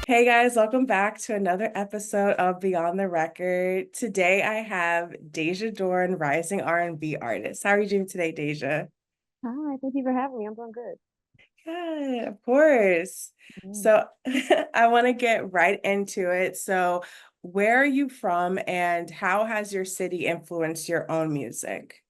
Hey guys, welcome back to another episode of Beyond the Record. Today I have Dajah Dorn, rising R&B artist. How are you doing today, Dajah? Hi, thank you for having me. I'm doing good. Good, of course. Mm. So I want to get right into it. So, where are you from and how has your city influenced your own music?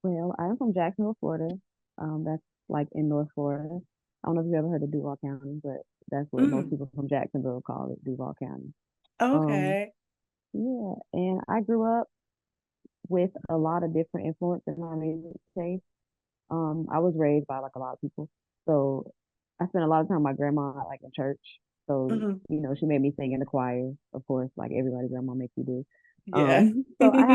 Well, I'm from Jacksonville, Florida. That's like in North Florida. I don't know if you've ever heard of Duval County, but that's what most Mm, people from Jacksonville call it, Duval County. Um, okay. yeah, and I grew up with a lot of different influence in my music taste. I was raised by like a lot of people, so I spent a lot of time with my grandma like in church. So Hmm. she made me sing in the choir, of course, like everybody grandma makes you do. Yeah. So I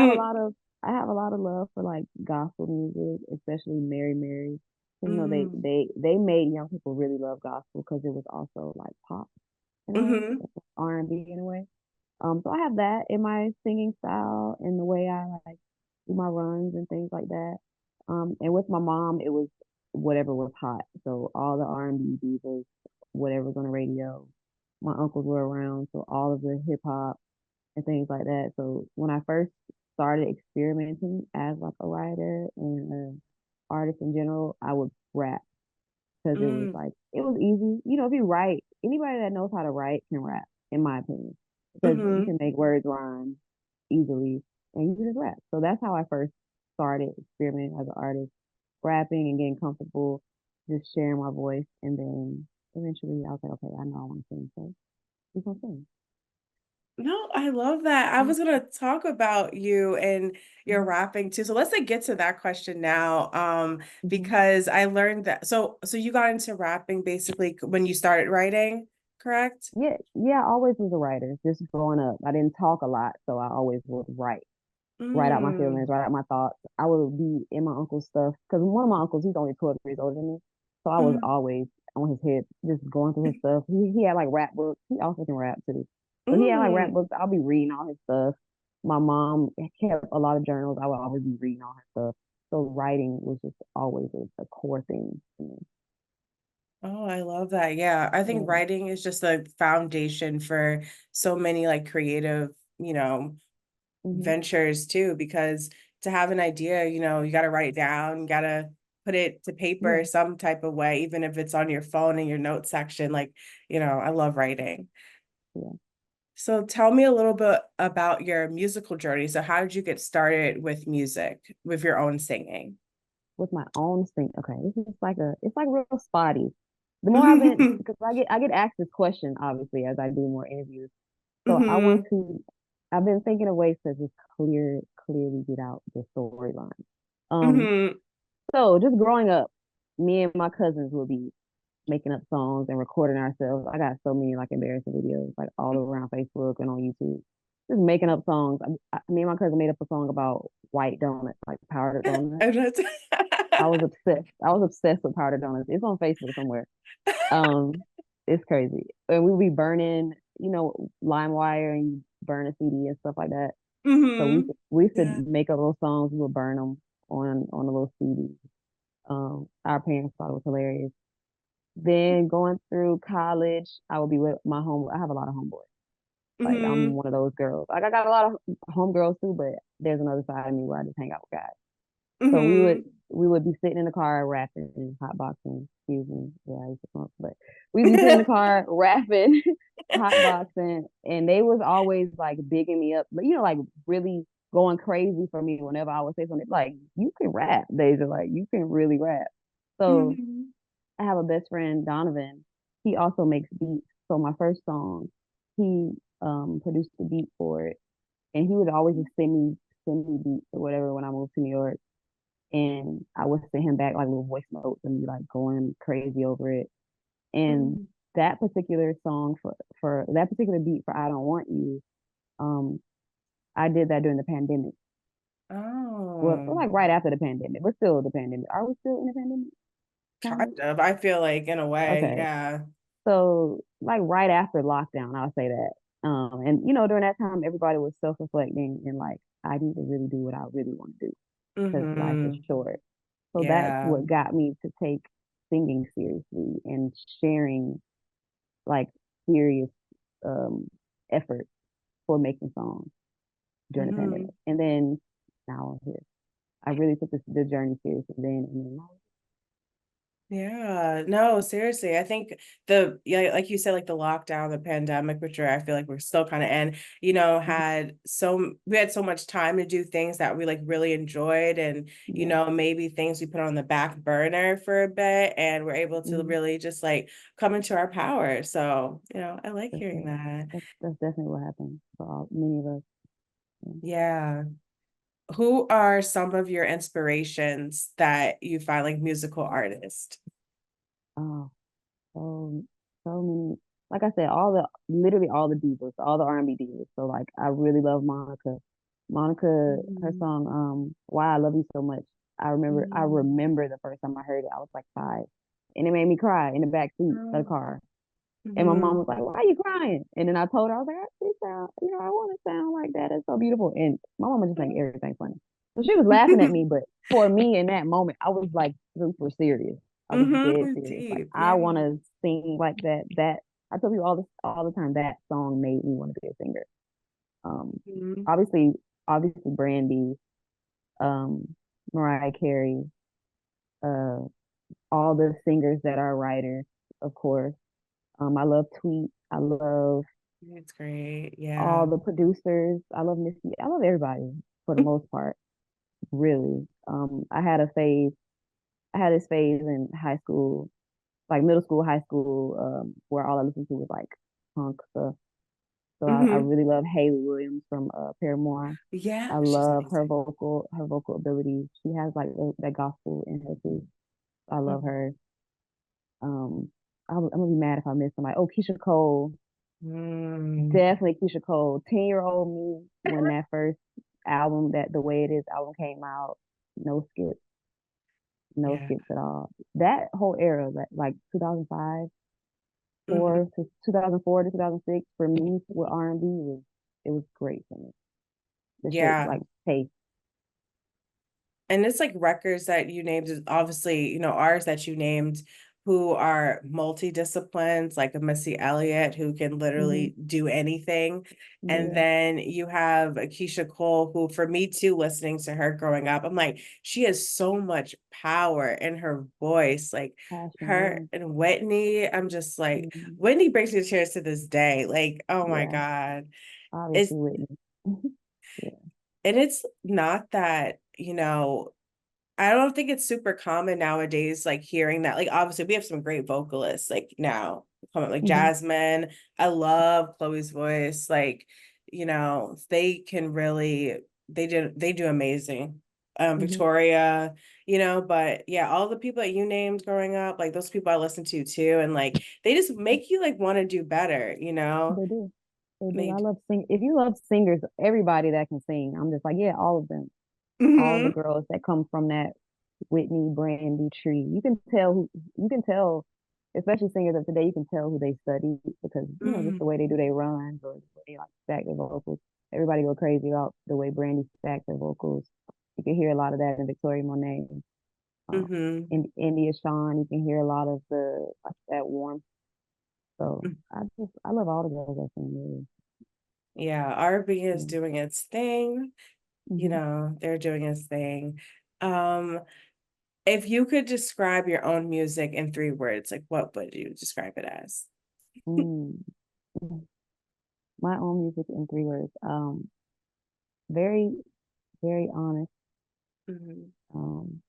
have a lot of love for like gospel music, especially Mary Mary. 'Cause, Hmm. they made young people really love gospel because it was also like pop in a way, Hmm. R&B in a way. So I have that in my singing style and the way I like do my runs and things like that. And with my mom, it was whatever was hot. So all the R&B divas, whatever was on the radio. My uncles were around, so all of the hip hop and things like that. So when I first started experimenting as like a writer and an artist in general, I would rap because it was easy. If you write, anybody that knows how to write can rap, in my opinion, because you Hmm. can make words rhyme easily and you can just rap. So that's how I first started experimenting as an artist, rapping and getting comfortable, just sharing my voice. And then eventually I was like, okay, I know I want to sing, so we're gonna sing. No, I love that. I was gonna talk about you and your Mm-hmm. rapping too. So let's like get to that question now. Hmm. Because I learned that so you got into rapping basically when you started writing, correct? Yeah, yeah, I always was a writer. Just growing up, I didn't talk a lot, so I always would write out my Mm, feelings, write out my thoughts. I would be in my uncle's stuff because one of my uncles, he's only 12 years older than me. So I was mm, always on his head, just going through his stuff. He had like rap books. He also can rap too. So he had like rap mm. books. I'll be reading all his stuff. My mom kept a lot of journals. I would always be reading all her stuff. So writing was just always a core thing to me. Oh, I love that. Yeah, I think Yeah. writing is just a foundation for so many like creative, you know, Hmm. ventures too, because to have an idea, you got to write it down, you got to put it to paper Yeah. some type of way, even if it's on your phone in your notes section. Like, I love writing. Yeah. So tell me a little bit about your musical journey. So how did you get started with music, with your own singing? With my own thing. Okay, this is it's like real spotty. The more I've been, because I get asked this question obviously as I do more interviews. So Hmm. I've been thinking of ways to just clearly get out the storyline. Um, Hmm. so just growing up, me and my cousins would be making up songs and recording ourselves. I got so many like embarrassing videos like all around Facebook and on YouTube. Just making up songs. Me and my cousin made up a song about white donuts, like powdered donuts. I'm not- I was obsessed. I was obsessed with powdered donuts. It's on Facebook somewhere. Um, it's crazy. And we would be burning, LimeWire and you burn a CD and stuff like that. So Hmm. we used to Yeah. make up little songs. We would burn them on a little CD. Our parents thought it was hilarious. Then going through college, I would be with my home. I have a lot of homeboys. Like I'm Hmm. one of those girls. Like I got a lot of homegirls too, but there's another side of me where I just hang out with guys. So Hmm. we would be sitting in the car rapping and hotboxing. Excuse me, yeah, I used to smoke, but we'd be sitting in the car rapping, hotboxing, and they was always like bigging me up, but like really going crazy for me whenever I would say something like, "You can rap," Deja, like you can really rap. So Hmm. I have a best friend, Donovan. He also makes beats. So my first song, he produced the beat for it, and he would always just send me beats or whatever when I moved to New York and I would send him back like little voice notes and be like going crazy over it. And Hmm. that particular song for that particular beat for I Don't Want You, um, I did that during the pandemic. Well, Oh. like right after the pandemic, but still the pandemic. Are we still in the pandemic? Kind of. Kind of. I feel like in a way, Okay. yeah. So like right after lockdown, I'll say that. And during that time, everybody was self-reflecting and like, I need to really do what I really want to do because life is Hmm. short. So that's Yeah. what got me to take singing seriously and sharing like serious um effort for making songs during the pandemic. Mhm. And then now I'm here. I really took the journey seriously then, and then now. Yeah, no, seriously. I think the yeah, like you said, like the lockdown, the pandemic, which I feel like we're still kind of in, Mhm. we had so much time to do things that we like really enjoyed and Yeah. maybe things we put on the back burner for a bit and we're able to Hmm. really just like come into our power. So, I like That's hearing it. that. That's definitely what happened for many of us. Yeah. Yeah. Who are some of your inspirations that you find like musical artists? Oh, so so many. Like I said, literally all the divas, all the R&B divas. So like, I really love Monica. Monica, her Mhm. song, "Why I Love You So Much." I Mhm. remember the first time I heard it, I was like 5, and it made me cry in the back seat of the Oh. car. And my mom Mhm. was like, "Why are you crying?" And then I told her, I was like, "I actually sound, I want to sound like that. It's so beautiful." And my mama just think everything funny. So she was laughing at me, but for me in that moment, I was like super serious. I was dead Mm-hmm. serious. Like, Deep. I Yeah. want to sing like that. I tell you all the time, that song made me want to be a singer. Um, Mhm. obviously, obviously Brandy, um, Mariah Carey, uh, all the singers that are writers, of course. I love Tweet. I love It's great. all Yeah. the producers. I love Missy. I love everybody for the most part, really. I had this phase in high school, like middle school, high school, where all I listened to was like punk stuff. So I Hmm. really love Hayley Williams from Paramore. Yeah. I She's love amazing. her vocal ability. She has like that gospel in her too. I love Mhm. her. I'm gonna be mad if I miss somebody. Oh, Keisha Cole. Mm. Definitely Keisha Cole. 10-year-old me when that first album, that The Way It Is album came out. No skips, no Yeah. skips at all. That whole era, that like 2005, Hmm. 2004 to 2006 for me with R&B it was great for me. The shape Yeah. like taste. And it's like records that you named, is obviously, ours that you named who are multidisciplines, like a Missy Elliott who can Hmm. literally do anything. And Yeah, then you have a Keisha Cole, who for me too, listening to her growing up, I'm like, she has so much power in her voice. Like her passion. and Whitney, I'm just Yeah, like, Whitney brings me to tears to this day. Like, oh my yeah. God. It's Obviously Whitney. Yeah. and it's not that, I don't think it's super common nowadays, like hearing that. Like, obviously, we have some great vocalists, like now, coming like Hmm. Jasmine. I love Chloe's voice. Like, they can really, they do amazing. Hmm. Victoria, but yeah, all the people that you named growing up, like those people I listened to too, and like they just make you like want to do better. They do. They do. I They, love sing. If you love singers, everybody that can sing, I'm just like, yeah, all of them. All the hmm girls that come from that Whitney Brandy tree. You can tell, especially singers of today, you can tell who they study because, just the way they do their runs or the way they like stack their vocals. Everybody go crazy about the way Brandy stacks their vocals. You can hear a lot of that in Victoria Monet, um, hmm in India Shawn. You can hear a lot of the like that warmth. So I love all the girls that sing really. Yeah, R&B is Yeah. doing its thing. Hmm. They're doing its thing. Um, if you could describe your own music in 3 words, like what would you describe it as? Mm. My own music in 3 words. Very, very honest. Mhm. Um,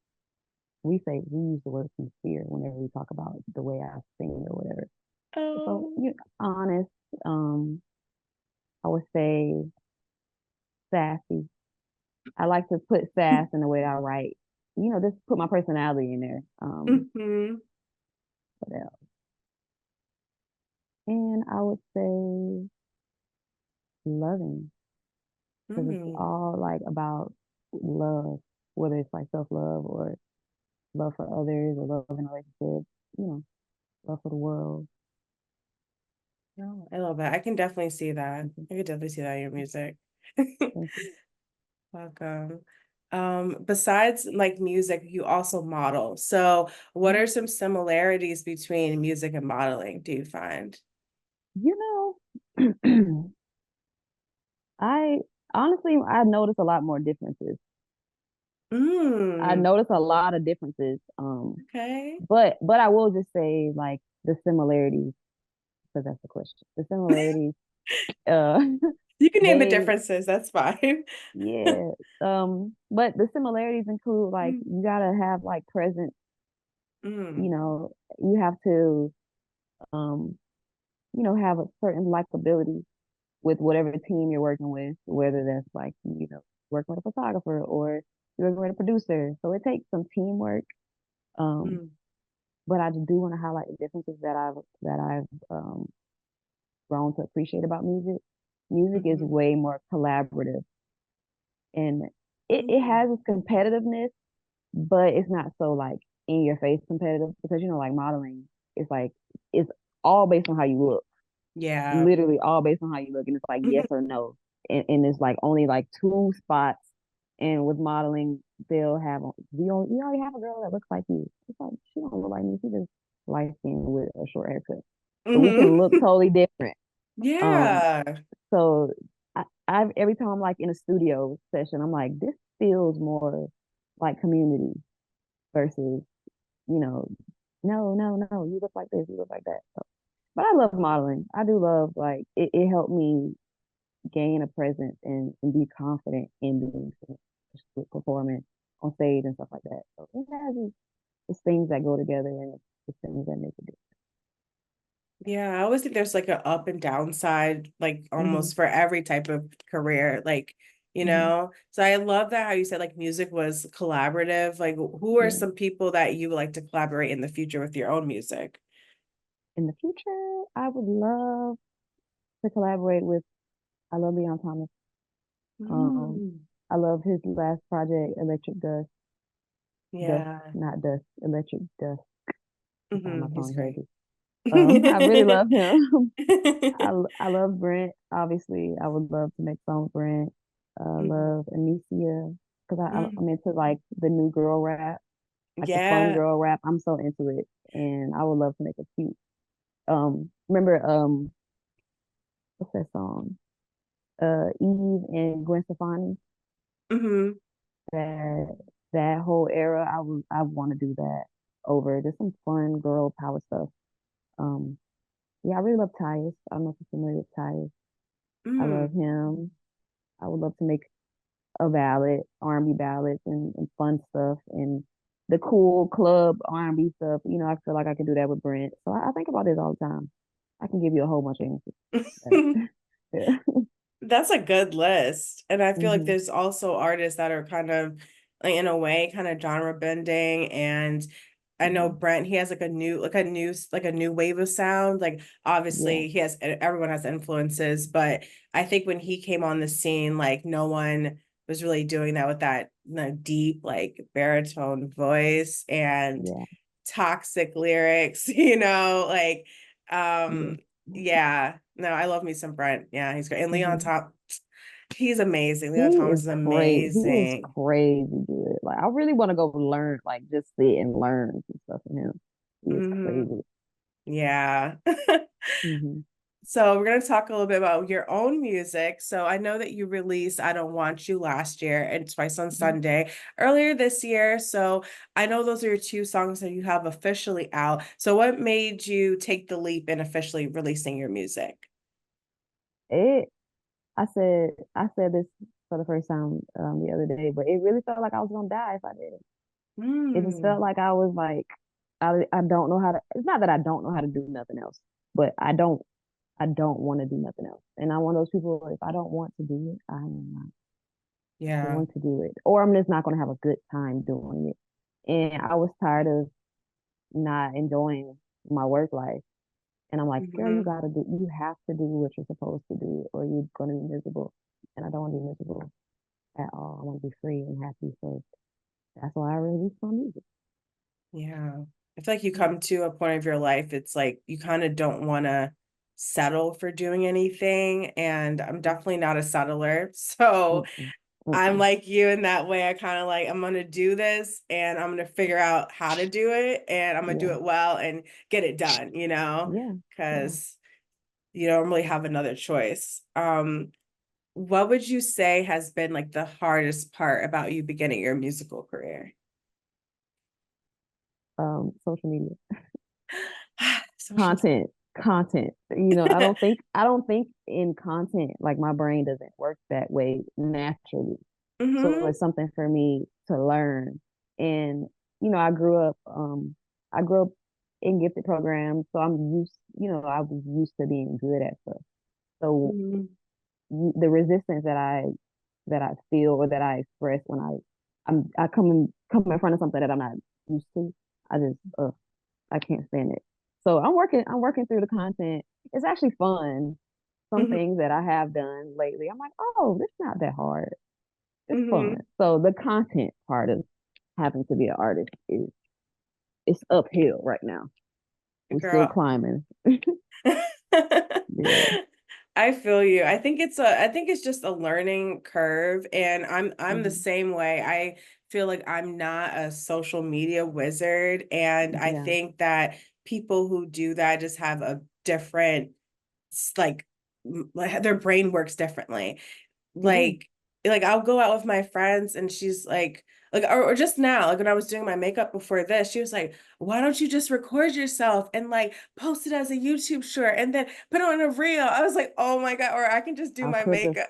we use the word sincere whenever we talk about the way I sing or whatever. So, Oh, honest. Um, I would say sassy. I like to put sass in the way I write. Just put my personality in there. hmm What else? And I would say loving, because it's hmm all like about love, whether it's like self-love or love for others or love in a relationship, you know, love for the world. No, I love that. I can definitely see that. Mhm. I could definitely see that in your music. Thank you. Welcome. Besides like music, you also model. So what Mhm. are some similarities between music and modeling, do you find? You know, I honestly I notice a lot more differences. I Mm, notice a lot of differences. okay. But I will just say like the similarities, because that's the question. The similarities, uh, You can name the they differences, that's fine. yeah. But the similarities include like Mm, you gotta have like presence. mm, You know, you have to um, have a certain likability with whatever team you're working with, whether that's like, working with a photographer or you're working with a producer. So it takes some teamwork. Um, mm, but I do want to highlight the differences that I've grown to appreciate about music. Music is mhm, way more collaborative, and it mm. has its competitiveness, but it's not so like in your face competitive because like modeling is like it's all based on how you look, Yeah. literally all based on how you look, and it's like yes or no, and it's like only like two spots. And with modeling, they'll have we already have a girl that looks like you. It's like she don't look like me. She just light skinned with a short haircut, but we can Hmm. look totally different. Um, Yeah. so I've every time I'm like in a studio session, I'm like, this feels more like community versus, you know, no, no, no, you look like this, you look like that. So, but I love modeling. I do love like it helped me gain a presence and be confident in being performing on stage and stuff like that. So it has it's things that go together and it's things that make it Yeah, I always think there's like an up and down side, like different. almost for every type of career, like, Hmm. Hmm. So I love that how you said like music was collaborative. Like, who are Yeah. some people that you would like to collaborate in the future with your own music? In the future, I would love to collaborate with. I love Leon Thomas. Um, Mm, I love his last project, Electric Dust. Dust, yeah. not dust, Electric Dust. I'm sorry, my He's tongue great. heavy. I really love him. I love Brent. Obviously, I would love to make songs with Brent. Mhm. Love Anicia because Mm, I'm into like the new girl rap, like the fun yeah. girl rap. I'm so into it, and I would love to make a cute. Remember what's that song? Eve and Gwen Stefani. Hmm. That that whole era, I want to do that over just some fun girl power stuff. Um, yeah, I really love Tyus. I don't know if you're familiar with Tyus. I love Mm. him. I would love to make a ballad, R&B ballads and fun stuff and the cool club R&B stuff. I feel like I could do that with Brent. So I think about this all the time. I can give you a whole bunch of answers. But, yeah. That's a good list. And I feel like Hmm. there's also artists that are kind of like in a way kind of genre bending. And I know Hmm. Brent, he has like a new wave of sound. Like Yeah, obviously everyone has influences, but I think when he came on the scene, like no one was really doing that with that deep like baritone voice and yeah, toxic lyrics, like yeah. um yeah, no, I love me some Brent. Yeah, he's great. And Leon Hmm. Top, he's amazing. He Leon Thomas is is crazy. He is amazing. crazy good. Like I really want to go learn, like just sit and learn some stuff from him. He is Hmm. crazy. Yeah. Hmm. So we're going to talk a little bit about your own music. So I know that you released I Don't Want You last year and Twice on Hmm. Sunday earlier this year. So I know those are your two songs that you have officially out. So what made you take the leap in officially releasing your music? It. I said this for the first time the other day, but it really felt like I was gonna die if I did. It just Mm, felt like I was like I don't know how to. It's not that I don't know how to do nothing else, but I don't want to do nothing else. And I'm one of those people. If I don't want to do it, I'm not yeah. going to do it, or I'm just not going to have a good time doing it. And I was tired of not enjoying my work life. And I'm like, girl, Hmm. you have to do what you're supposed to do, or you're going to be miserable. And I don't want to be miserable at all. I want to be free and happy. So that's why I released my music. Yeah. I feel like you Yeah. come to a point of your life, it's like you kind of don't want to settle for doing anything. And I'm definitely not a settler. So Mm-mm, I'm mm-mm. like you in that way. I kind of like, I'm going to do this and I'm going to figure out how to do it and I'm going to do Yeah, it well and get it done, yeah, yeah. because you don't really have another choice. What would you say has been like the hardest part about you beginning your musical career? Social media. Social. Content. You know, I don't think in content. Like my brain doesn't work that way naturally. So Mm-hmm. it's something for me to learn. And, I grew up in gifted programs, so I was used to being good at stuff. So Mm-hmm. the resistance that I feel or that I express when I come in front of something that I'm not used to, I just I can't stand it. So I'm working through the content. It's actually fun. Some Mm-hmm. things that I have done lately, I'm like, oh, it's not that hard. It's fun. Mm-hmm. So the content part of having to be an artist is it's uphill right now. We're still Girl. climbing. Yeah. I feel you. I think it's just a learning curve, and I'm the Hmm. same way. I feel like I'm not a social media wizard, and I Yeah. think that people who do that just have a different like like their brain works differently. It do. like I'll go out with my friends and she's like or just now, like when I was doing my makeup before this, she was like, why don't you just record yourself and like post it as a YouTube short and then put it on a reel? I was like, oh my God, or I can just do I my could have. makeup.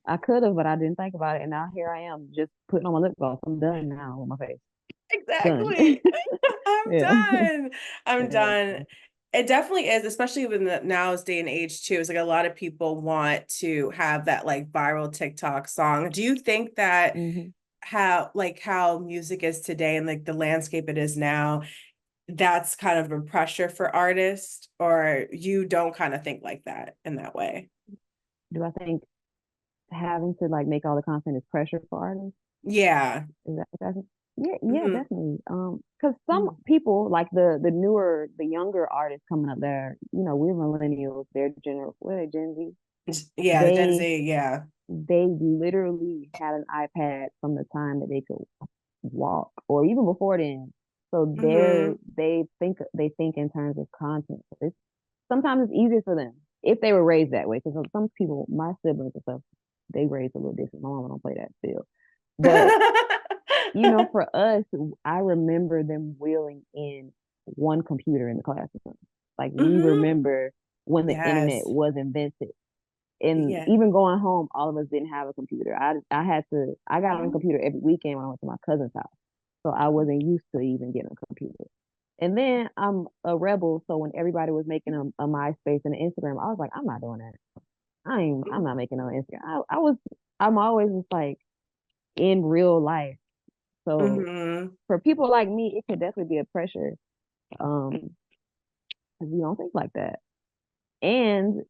I could have, but I didn't think about it. And now here I am, just putting on my lip gloss. I'm done now with my face. Done. Exactly. I'm Yeah. done. I'm Yeah. done. It definitely is, especially with the now's day and age too. It's like a lot of people want to have that like viral TikTok song. Do you think that Hmm. how music is today and like the landscape it is now, that's kind of a pressure for artists, or you don't kind of think like that in that way? Do I think having to like make all the content is pressure for artists? Yeah. Is that what that's? Yeah, yeah, Hmm. definitely. Because some people like the younger artists coming up there, we're millennials, they're what are they, Gen Z? Yeah, the Gen They Z, yeah. they literally had an iPad from the time that they could walk, or even before then. So Hmm. they think in terms of content. So sometimes it's easier for them if they were raised that way. Because some people, my siblings and stuff, they raised a little different. My mama don't play that still, but for us, I remember them wheeling in one computer in the classroom. Like we Hmm. remember when the internet Yes. was invented. And Yeah. even going home, all of us didn't have a computer. I got on a Mhm. computer every weekend when I went to my cousin's house. So I wasn't used to even getting a computer. And then I'm a rebel, so when everybody was making a MySpace and an Instagram, I was like, I'm not doing that. I'm not making no Instagram. I'm always just like in real life. So Hmm. for people like me, it could definitely be a pressure. Because we don't think like that. And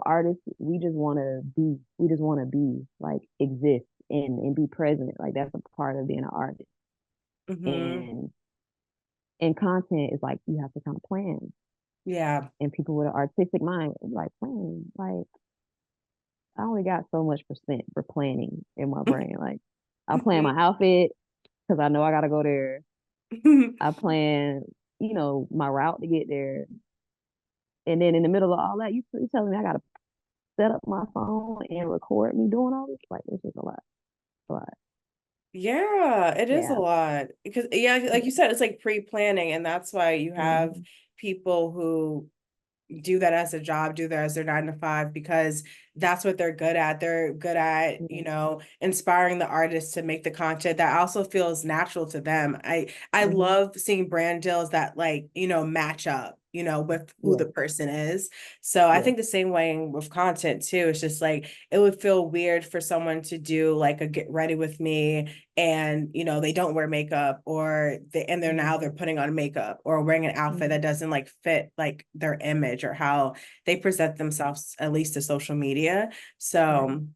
artists, we just want to be like exist and be present. Like that's a part of being an artist. Hmm. And content is like you have to kind of plan. Yeah. And people with an artistic mind like plan. Like I only got so much percent for planning in my brain. Like I plan my outfit because I know I gotta go there. I plan, my route to get there. And then in the middle of all that, you telling me I gotta set up my phone and record me doing all this? Like it's just a lot. A lot. Yeah, it is a Yeah. lot because yeah, like you said, it's like pre-planning, and that's why you have Hmm. people who do that as a job, do that as their 9 to 5, because that's what they're good at. They're good at, Yeah. inspiring the artists to make the content that also feels natural to them. I Hmm. love seeing brand deals that like, match up, with who Yeah. the person is. So I Yeah. think the same way with content too. It's just like it would feel weird for someone to do like a get ready with me and they don't wear makeup, or they're Hmm. putting on makeup or wearing an outfit that Hmm. doesn't like fit like their image or how they present themselves, at least to social media. Right. So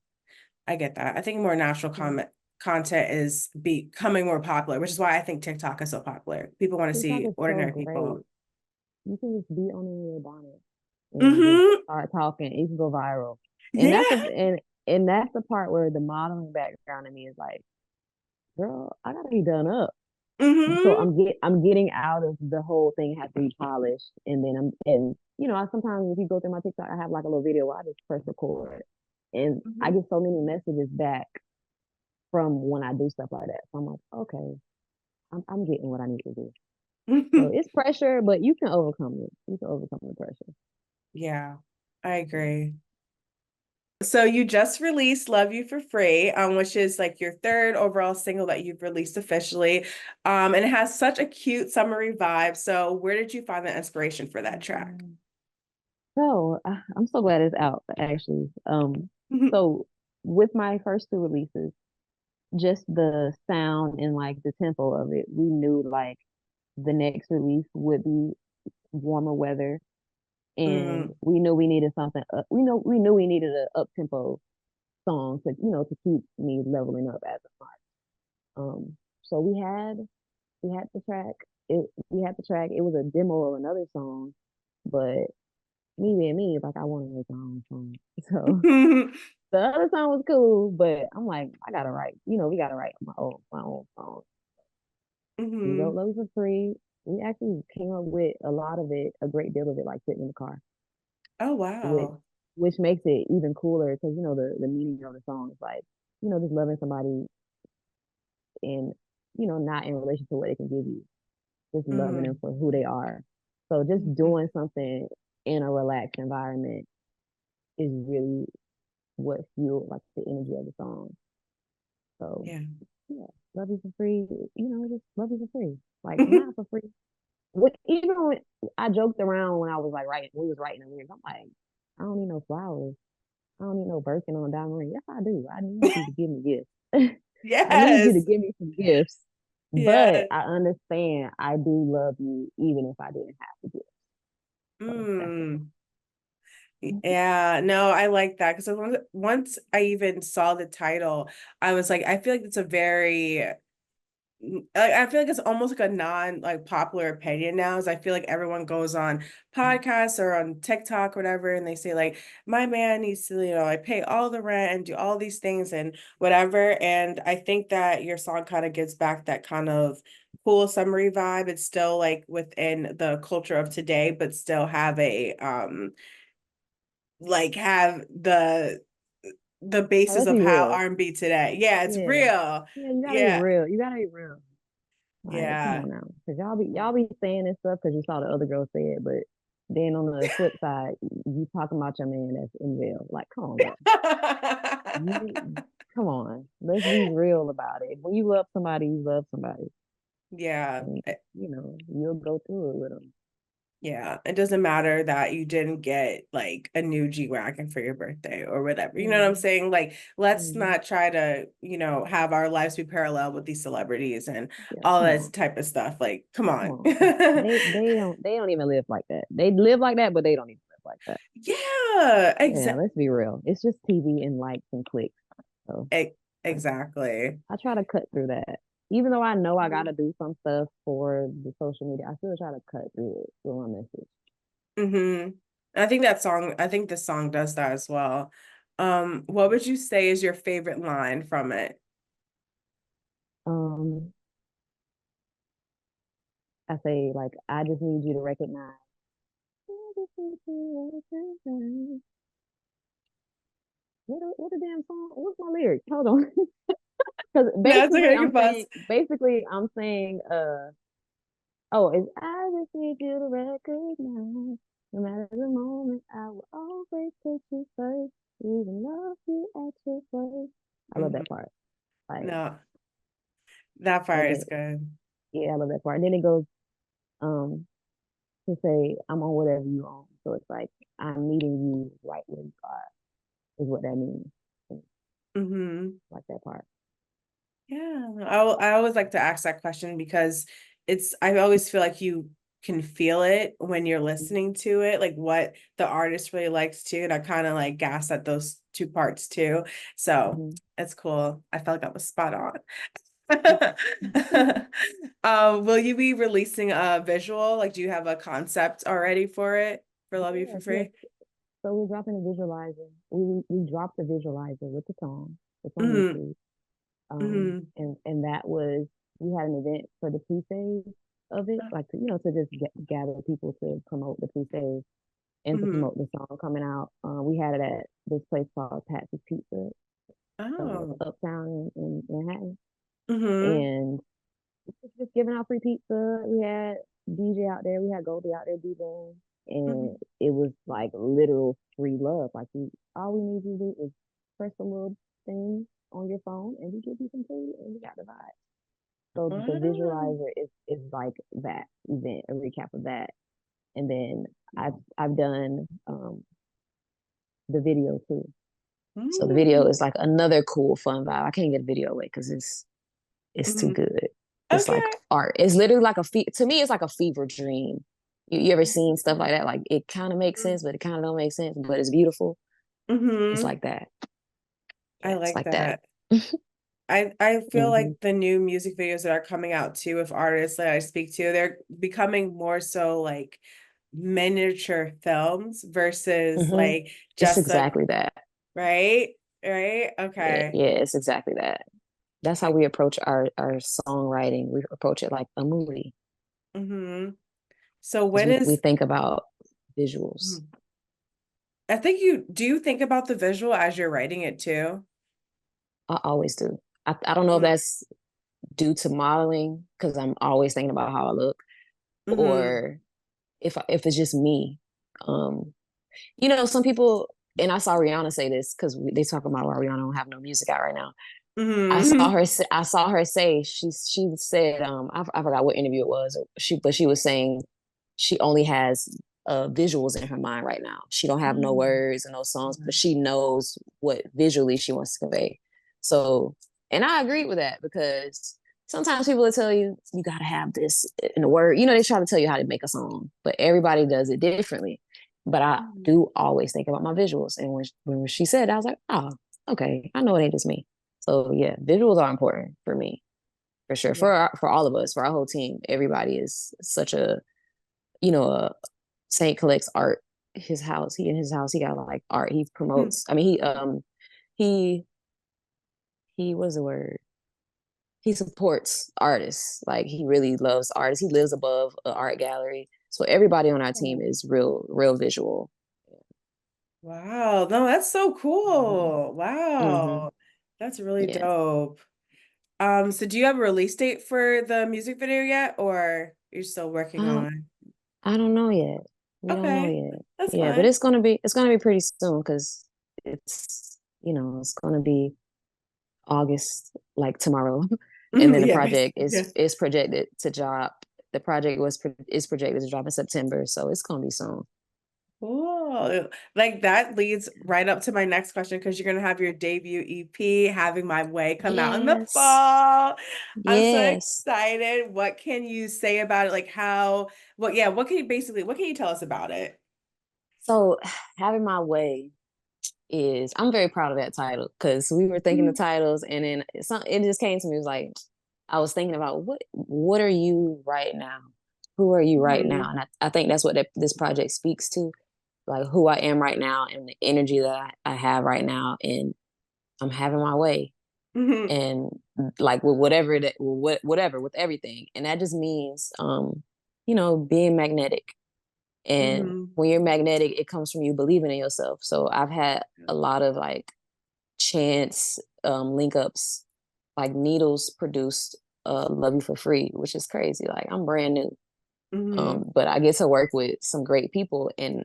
I get that. I think more natural Yeah. content is becoming more popular, which is why I think TikTok is so popular. People want to TikTok see is so ordinary people. great. You can just be on in your bonnet and just Mm-hmm. start talking. It can go viral. And that's the Yeah. and that's the part where the modeling background in me is like, girl, I gotta be done up. So Mm-hmm. I'm getting out of the whole thing has to be polished, and then I sometimes if you go through my TikTok, I have like a little video where I just press record, and I get so many messages back from when I do stuff like that. So I'm like, okay, I'm getting what I need to do. So Mm-hmm. it's pressure, but you can overcome it. You can overcome the pressure. Yeah, I agree. So you just released Love You for Free, which is like your third overall single that you've released officially. And it has such a cute summery vibe. So where did you find the inspiration for that track? Mm. So I'm so glad it's out actually. So with my first two releases, just the sound and like the tempo of it, we knew like the next release would be warmer weather, and Mm, we knew we needed something. We knew we needed an up tempo song to to keep me leveling up as an artist. So we had the track. We had the track. It was a demo of another song, but me being me, like I want to make my own song. So mm. the other song was cool, but I'm like, I gotta write. We gotta write my own song. We wrote Mhm. Love for Free. We actually came up with a lot of it, a great deal of it, like sitting in the car, Oh, which wow. which makes it even cooler because the meaning of the song is like just loving somebody and not in relation to what they can give you, just loving them Mhm. for who they are. So just Mhm. doing something in a relaxed environment is really what fueled like the energy of the song. So Yeah. yeah, love you for free. Just love you for free. Like not for free. Even when I joked around when I was like writing, we was writing the lyrics. I'm like, I don't need no flowers. I don't need no Birkin on diamond ring. Yes, I do. I need you to give me gifts. I need you to Yes. give me some gifts. But Yeah. I understand I do love you even if I didn't have to give. So that's the Mm. point. Yeah, no, I like that because once I even saw the title, I was like, I feel like it's a very I feel like it's almost like a non like popular opinion now. Is I feel like everyone goes on podcasts or on TikTok or whatever, and they say like my man needs to like pay all the rent and do all these things and whatever. And I think that your song kind of gives back that kind of cool summery vibe. It's still like within the culture of today, but still have a like have the Oh, basis let's of be how real. R&B today. Yeah, it's Yeah. real. Yeah, you gotta be Yeah. real. You gotta be real. Like, come Yeah. on now. Cause y'all be saying this stuff because you saw the other girl say it, but then on the flip side, you talking about your man that's in jail. Like, come on, bro. You come on. Let's be real about it. When you love somebody, you love somebody. Yeah. And you'll go through it with them. Yeah. It doesn't matter that you didn't get like a new G-Wagon for your birthday or whatever. You know what I'm Mm, saying? Like, let's mm. not try to, have our lives be parallel with these celebrities and Yeah, all come that on. type of stuff. Like, come Come on. on. They don't even live like that. They live like that, but they don't even live like that. Yeah, Yeah, let's be real. It's just TV and likes and clicks. So I, exactly. I try to cut through that. Even though I know I gotta do some stuff for the social media, I still try to cut through it with my message. Mm-hmm. I think this song does that as well. What would you say is your favorite line from it? Um, I say like I just need you to recognize. What the damn song? What's my lyrics? Hold on. Because That's okay, you bust. basically I'm saying oh, it's I just need you to recognize no matter the moment I will always put you first, even love you at your worst. I love Mhm. that part. Like No, that and part then is good. yeah, I love that part. And then it goes um to say I'm on whatever you on. So it's like I'm meeting you right where you are is what that means. And Hmm. I like that part. Yeah, I always like to ask that question because I always feel like you can feel it when you're listening to it, like what the artist really likes too. And I kind of like gas at those two parts too. So Mm-hmm. it's cool. I felt like I was spot on. Yeah. Will you be releasing a visual? Like, do you have a concept already for it for Love You for Yes, yes. Free? So we're dropping a visualizer. We dropped the visualizer with the song. It's on Mm-hmm. YouTube. Mm-hmm. And that was we had an event for the pre-save of it, like to, to just gather people to promote the pre-save and to Mm-hmm. promote the song coming out. We had it at this place called Patsy's Pizza, Oh. uptown in Manhattan, Mm-hmm. and just giving out free pizza. We had DJ out there. We had Goldie out there DJing, and Mm-hmm. it was like literal free love. Like all we need you to do is press a little thing on your phone, and we give you some food, and we got the vibe. So the Wow. visualizer is like that event, a recap of that, and then I've done the video too. So the video Mm. is like another cool, fun vibe. I can't get a video away because it's too Mm-hmm. good. It's like Okay. art. It's literally like to me, it's like a fever dream. You ever seen stuff like that? Like it kind of makes sense, but it kind of don't make sense, but it's beautiful. It's Mm-hmm. like that. I Yeah, it's like like that. that. I feel Hmm. like the new music videos that are coming out too with artists that I speak to, they're becoming more so like miniature films versus Hmm. like It's just like exactly that. right, right, Yeah, okay. yeah, it's exactly that. That's how I we approach our songwriting. We approach it like a movie mm-hmm. So because when we is think about visuals. mhm. I think you do you think about the visual as you're writing it too? I always do. I don't know if that's due to modeling because I'm always thinking about how I look, Mm-hmm. or if it's just me. Um, some people, and I saw Rihanna say this because they talk about why Rihanna don't have no music out right now. Mm-hmm. I saw her say she said I forgot what interview it was. She was saying she only has visuals in her mind right now. She don't have no Mm-hmm. words and no songs, but she knows what visually she wants to convey. So, and I agree with that because sometimes people will tell you you got to have this in the word. They try to tell you how to make a song, but everybody does it differently. But I do always think about my visuals, and when she said that, I was like, oh, okay, I know it ain't just me. So yeah, visuals are important for me, for sure. Yeah. For all of us, for our whole team, everybody is such a Saint collects art. His house, he in his house, he got like art. He promotes. I mean, he he was the word. He supports artists. Like he really loves artists. He lives above an art gallery. So everybody on our team is real visual. Wow. No, that's so Hmm. cool. Hmm. Wow. That's really Yeah. dope. So do you have a release date for the music video yet, or you're still working I don't on? I don't know yet. We don't know Okay, yet. that's Yeah, but fine. it's gonna be pretty soon because it's gonna be August, like tomorrow, and then the Yeah, project basically. Yeah. is projected to drop. The project is projected to drop in September, so it's gonna be soon. Cool. Like that leads right up to my next question because you're gonna have your debut EP, Having My Way, come out in the Yes, fall. I'm so yes. excited. What can you say about it? Like what can you basically, what can you tell us about it? So having my way I'm very proud of that title because we were thinking the titles, and then it just came to me. It was like I was thinking about what are you right now? Who are you right now? Mhm. And I think that's what this project speaks to, like who I am right now and the energy that I have right now, and I'm having my way, Mhm. and like with whatever with everything, and that just means being magnetic. And Mhm. when you're magnetic, it comes from you believing in yourself. So I've had a lot of like chance link ups, like Needles produced Love You for Free, which is crazy. Like I'm brand new. Mhm. But I get to work with some great people, and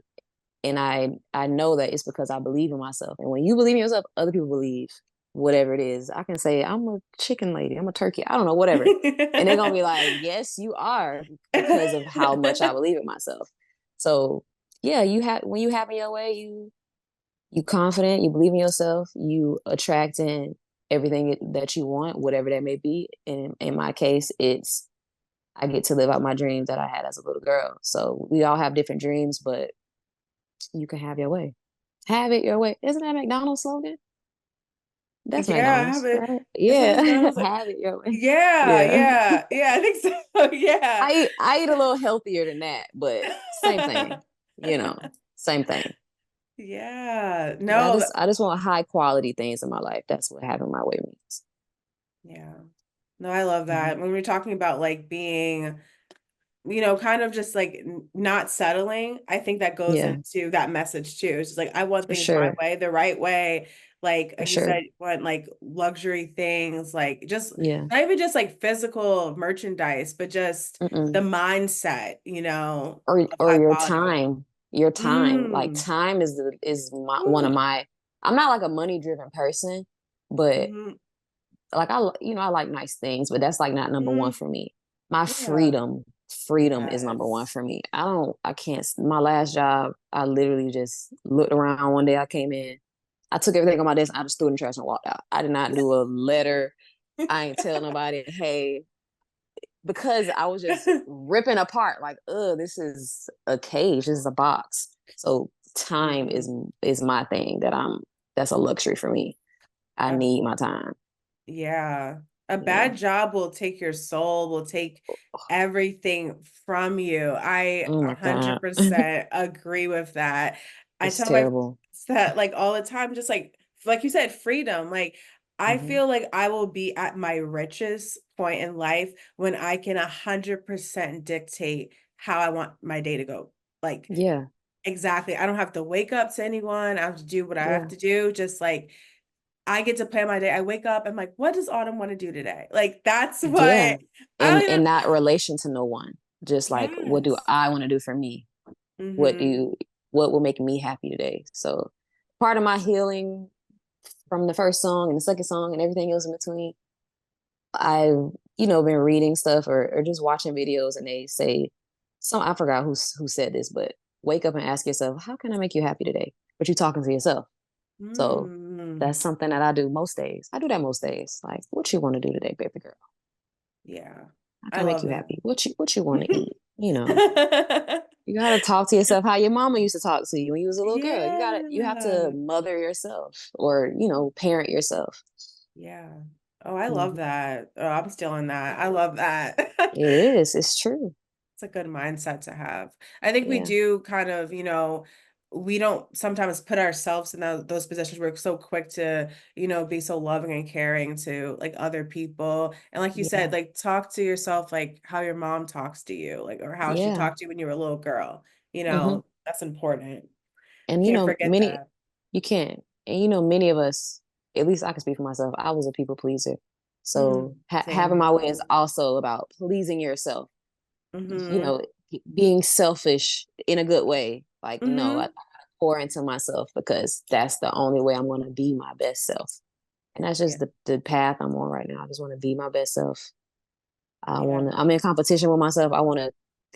I know that it's because I believe in myself. And when you believe in yourself, other people believe whatever it is. I can say I'm a chicken lady, I'm a turkey, I don't know, whatever. And they're gonna be like, yes, you are, because of how much I believe in myself. So yeah, when you have in your way, you confident, you believe in yourself, you attract in everything that you want, whatever that may be. And in my case, it's I get to live out my dreams that I had as a little girl. So we all have different dreams, but you can have your way. Have it your way. Isn't that McDonald's slogan? That's Yeah, I have McDonald's, it. right? Is it Yeah. McDonald's? Have it your way. Yeah, Yeah. yeah, yeah, I think so. Yeah. I eat a little healthier than that, but same thing. You know, same thing. Yeah. Yeah, No, I just want high quality things in my life. That's what having my way means. yeah. No, I love Mhm. that. When we're talking about like being, kind of just like not settling, I think that goes Yeah, into that message too. It's just like I want for things my sure. way, the right way. For Like you sure. said, you want like luxury things, like just Yeah. not even just like physical merchandise, but just the Mm-mm. mindset, of Or high quality. your time, like Mm. time is one Ooh. of my, I'm not like a money driven person, but Hmm. like I like nice things, but that's like not number one Hmm. for me. My Yeah. freedom is number one Yes. for me. I can't, my last job, I literally just looked around one day. I came in, I took everything on my desk, I just threw it in the trash and walked out. I did not do a letter. I ain't tell nobody, hey, because I was just ripping apart like, this is a cage, this is a box. So time Hmm. is my thing that that's a luxury for me. I need my time. Yeah. A Yeah. bad job will take your soul, will take everything from you. I Oh my God. 100% agree with that. I It's tell my friends terrible. that like all the time, just like you said, freedom. Like I Hmm. feel like I will be at my richest point in life when I can 100% dictate how I want my day to go. Like Yeah. exactly. I don't have to wake up to anyone. I have to do what I have Yeah. to do. Just like I get to plan my day. I wake up, I'm like, what does Autumn want to do today? Like that's what Yeah. I don't And even. not relation to no one. Just like, what do Yes. I want to do for me? What do Mm-hmm. you, what will make me happy today? So part of my healing from the first song and the second song and everything else in between, I've, been reading stuff or just watching videos and they say, I forgot who said this, but wake up and ask yourself, how can I make you happy today? But you're talking to yourself. So Mm. that's something that I do most days. I do that most days. Like, what you want to do today, baby girl? Yeah. How I can I make love you it. happy? What you want to eat? You gotta talk to yourself how your mama used to talk to you when you was a little girl. You have to Yeah. mother yourself or, parent yourself. Yeah. Oh, I love Hmm. that. Oh, I'm still in that. I love that. It is. It's true. It's a good mindset to have. I think we Yeah. do kind of, we don't sometimes put ourselves in those positions. We're so quick to, be so loving and caring to like other people. And like you said, Yeah. like talk to yourself like how your mom talks to you, like or how she Yeah. talked to you when you were a little girl. Hmm. That's important. And Can't forget many that. you can't. And many of us, at least I can speak for myself, I was a people pleaser. So having Same. my way is also about pleasing yourself. You Mm-hmm. know, being selfish in a good way. Like, no, I Mm-hmm. gotta pour into myself because that's the only way I'm gonna be my best self. And that's Yeah. just the path I'm on right now. I just want to be my best self. Yeah. I'm in competition with myself. I want to,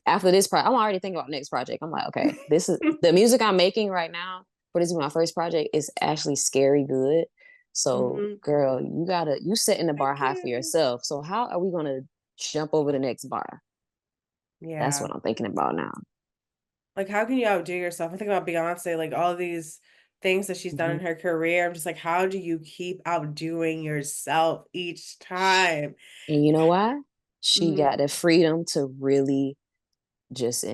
after this project, I'm already thinking about next project. I'm like, okay, this is the music I'm making right now. For this is my first project. Is actually scary good. So, Mm-hmm. girl, you setting the bar Thank high for you. yourself. So, how are we gonna jump over the next bar? That's Yeah. what I'm thinking about now. Like, how can you outdo yourself? I think about Beyonce, like all these things that she's done Hmm. in her career. I'm just like, how do you keep outdoing yourself each time? And you know why? She Mm-hmm. got the freedom to really just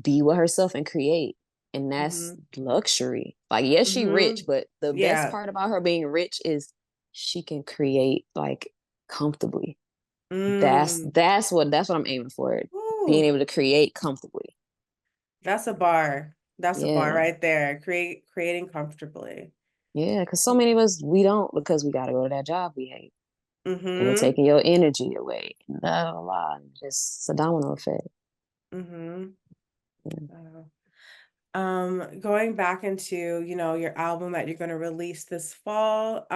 be with herself and create. And that's Mm-hmm. luxury. Like, yes, she Mm-hmm. rich, but the best Yeah. part about her being rich is she can create like comfortably. Mm. That's what I'm aiming for. Being Ooh, able to create comfortably. that's a bar. That's a bar Yeah. right there. Creating comfortably. Yeah. Cause so many of us we don't because we gotta go to that job we hate. And it Mm-hmm. taking your energy away. Blah, blah, blah. Just it's a domino effect. Mm-hmm. Yeah. Going back into, your album that you're going to release this fall.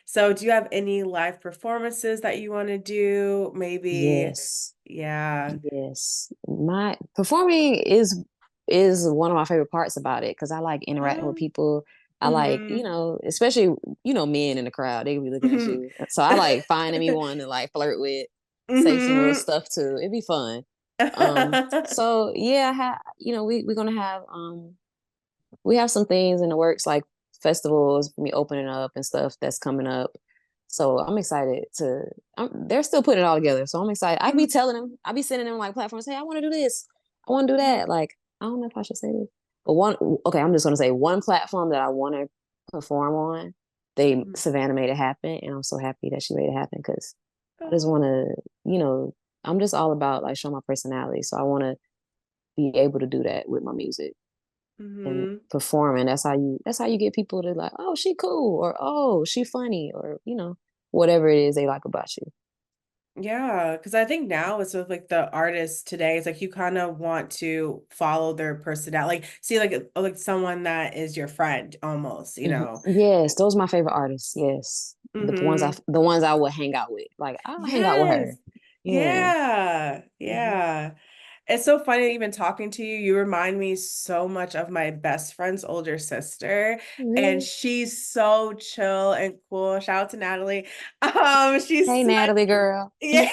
So do you have any live performances that you want to do? Maybe, Yes. yeah. Yes, my performing is one of my favorite parts about it because I like interacting with Um, people. I like, mm-hmm. especially men in the crowd. They be looking at Mm-hmm. you, so I like finding me one to like flirt with, say some little Mm-hmm. stuff to. It'd be fun. So yeah, we're gonna have we have some things in the works like festivals, me opening up and stuff that's coming up. So I'm excited to. They're still putting it all together, so I'm excited. I be telling them, I be sending them like platforms. Hey, I want to do this. I want to do that. Like I don't know if I should say this, but one. Okay, I'm just gonna say one platform that I want to perform on. They Mm-hmm. Savannah made it happen, and I'm so happy that she made it happen because I just want to, you know, I'm just all about like showing my personality. So I want to be able to do that with my music and Mm-hmm. performing. That's how you get people to like, oh, she cool, or oh, she funny, or whatever it is they like about you. Yeah, because I think now it's with like the artists today, it's like you kind of want to follow their personality, like see like someone that is your friend almost, you Hmm. know. Yes, those are my favorite artists. Yes, Mm-hmm. the ones I would hang out with. Like I'll hang out with her. Yes. Yeah. Yeah. Hmm. Yeah. It's so funny even talking to you. You remind me so much of my best friend's older sister, and Really? she's so chill and cool. Shout out to Natalie. She's Hey, such Natalie girl. yeah.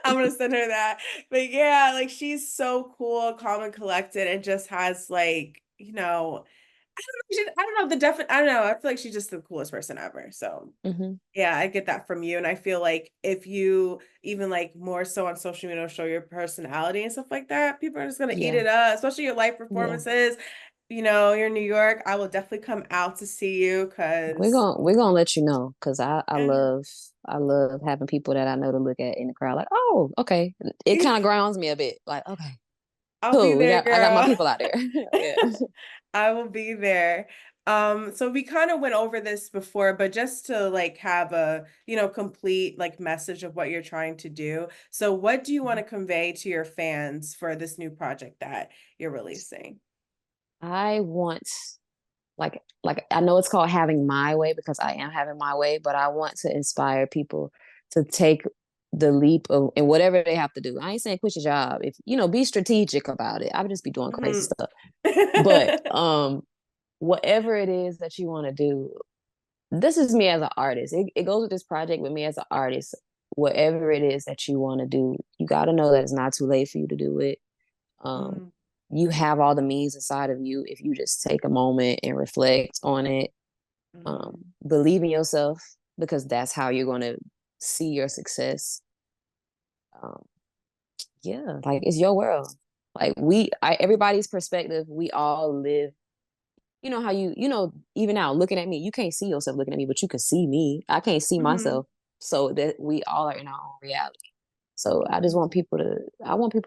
I'm gonna send her that. But yeah, like she's so cool, calm and collected, and just has like, I don't know the definite. I don't know. I feel like she's just the coolest person ever. So Hmm. yeah, I get that from you. And I feel like if you even like more so on social media show your personality and stuff like that, people are just gonna eat Yeah. it up, especially your live Yeah. performances. You're in New York. I will definitely come out to see you because We're gonna let you know because I love having people that I know to look at in the crowd like, oh, okay. It kind of grounds me a bit. Like, okay, I'll be cool. there, I got my girl. people out there. Yeah. I will be there. So we kind of went over this before, but just to like have a, complete like message of what you're trying to do. So what do you want to convey to your fans for this new project that you're releasing? I want like I know it's called having my way because I am having my way, but I want to inspire people to take the leap of and whatever they have to do. I ain't saying quit your job. If be strategic about it. I would just be doing crazy Mhm. stuff. But whatever it is that you want to do, this is me as an artist. It goes with this project with me as an artist. Whatever it is that you want to do, you got to know that it's not too late for you to do it. Um, Mm, you have all the means inside of you if you just take a moment and reflect on it. mhm, Believe in yourself because that's how you're going to see your success. Um, yeah, like it's your world. Like everybody's perspective, we all live. You know how even now looking at me, you can't see yourself looking at me, but you can see me. I can't see mhm, myself. So that we all are in our own reality. So mhm, I want people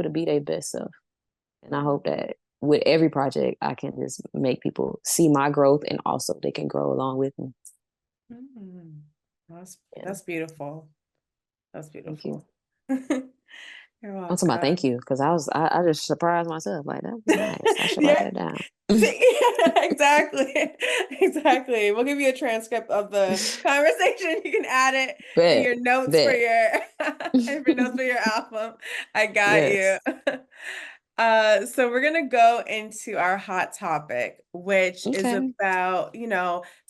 to be their best self. And I hope mhm, that with every project, I can just make people see my growth and also they can grow along with me. mhm. Yeah. That's beautiful. That's Thank you. beautiful. You're I'm talking about thank welcome. you because I just surprised myself. Like, that was nice. I should write Yeah, that down. exactly. Exactly. We'll give you a transcript of the conversation. You can add it in Bet. your notes for Bet. your in your notes for your album. I got you. Yes. So we're gonna go into our hot topic, which is Okay. about,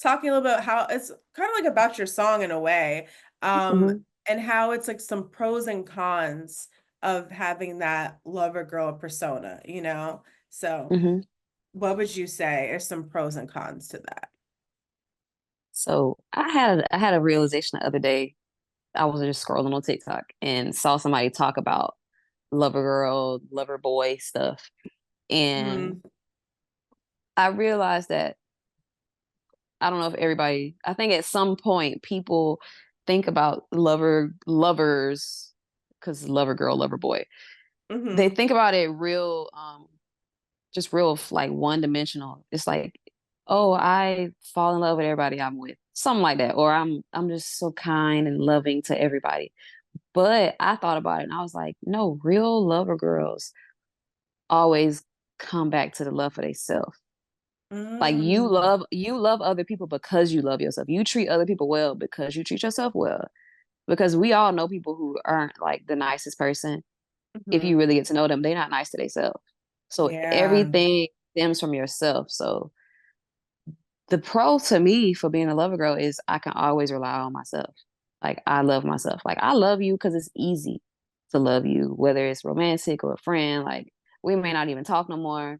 talking a little bit how it's kind of like about your song in a way, um, Hmm. and how it's like some pros and cons of having that lover girl persona. So Hmm. what would you say are some pros and cons to that? So I had a realization the other day. I was just scrolling on TikTok and saw somebody talk about lover girl, lover boy stuff. And Mm-hmm. I realized that I don't know if everybody, I think at some point people think about lovers, because lover girl, lover boy. They Mm-hmm. think about it real, just real like one dimensional. It's like, oh, I fall in love with everybody I'm with, something like that, or I'm just so kind and loving to everybody. But I thought about it and I was like, no, real lover girls always come back to the love for themselves. Like Mm-hmm. you love other people because you love yourself. You treat other people well because you treat yourself well. Because we all know people who aren't like the nicest person. If Mm-hmm. you really get to know them, they're not nice to themselves. So Yeah. everything stems from yourself. So the pro to me for being a lover girl is I can always rely on myself. Like I love myself. Like I love you because it's easy to love you, whether it's romantic or a friend. Like we may not even talk no more,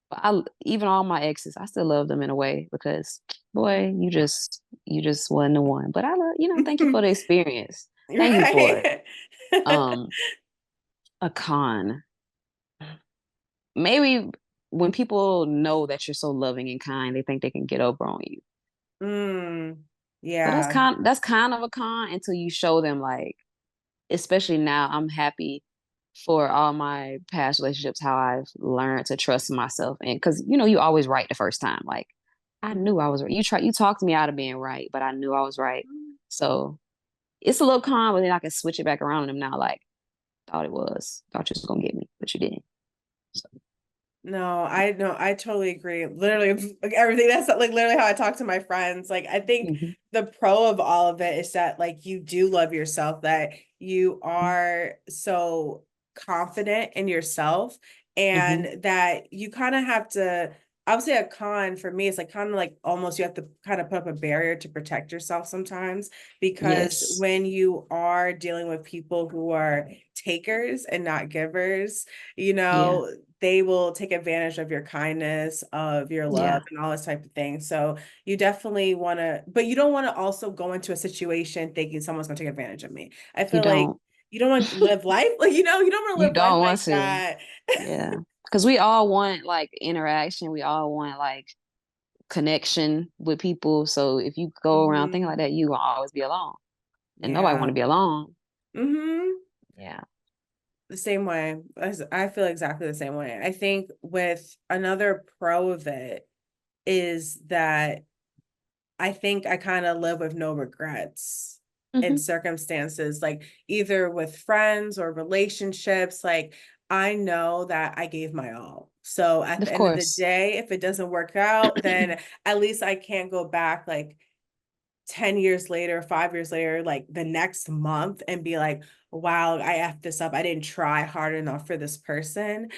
but even all my exes, I still love them in a way because boy, you just wasn't the one. But I love, thank you for the experience. Thank you for it. Right. Um, a con. Maybe when people know that you're so loving and kind, they think they can get over on you. Mm. But Yeah. that's kind of a con until you show them like, especially now, I'm happy for all my past relationships, how I've learned to trust myself. And because you always right the first time. Like I knew I was right. You talked me out of being right, but I knew I was right. So it's a little con, but then I can switch it back around on them now. Like thought you was gonna get me, but you didn't. So, No, I know, I totally agree. Literally, like everything that's like literally how I talk to my friends. Like, I think hmm the pro of all of it is that like you do love yourself, that you are so confident in yourself, hmm and that you kind of have to, I would say a con for me is like kind of like almost you have to kind of put up a barrier to protect yourself sometimes, because Yes. when you are dealing with people who are takers and not givers, you Yeah. know, they will take advantage of your kindness, of your love, Yeah. and all this type of thing. So you definitely want to, but you don't want to also go into a situation thinking someone's going to take advantage of me. I You feel like don't. you don't want to live life like, you don't want to You live life don't want like to. that. Yeah. Because we all want like interaction. We all want like connection with people. So if you go around thinking Hmm. like that, you will always be alone. And nobody want Yeah. to be alone. Hmm. Yeah. The same way. I feel exactly the same way. I think with another pro of it is that I think I kind of live with no regrets in hmm circumstances, like either with friends or relationships. Like, I know that I gave my all. So at Of the end of the course. day, if it doesn't work out, then at least I can't go back like 10 years later, 5 years later, like the next month and be like, wow, I effed this up. I didn't try hard enough for this person.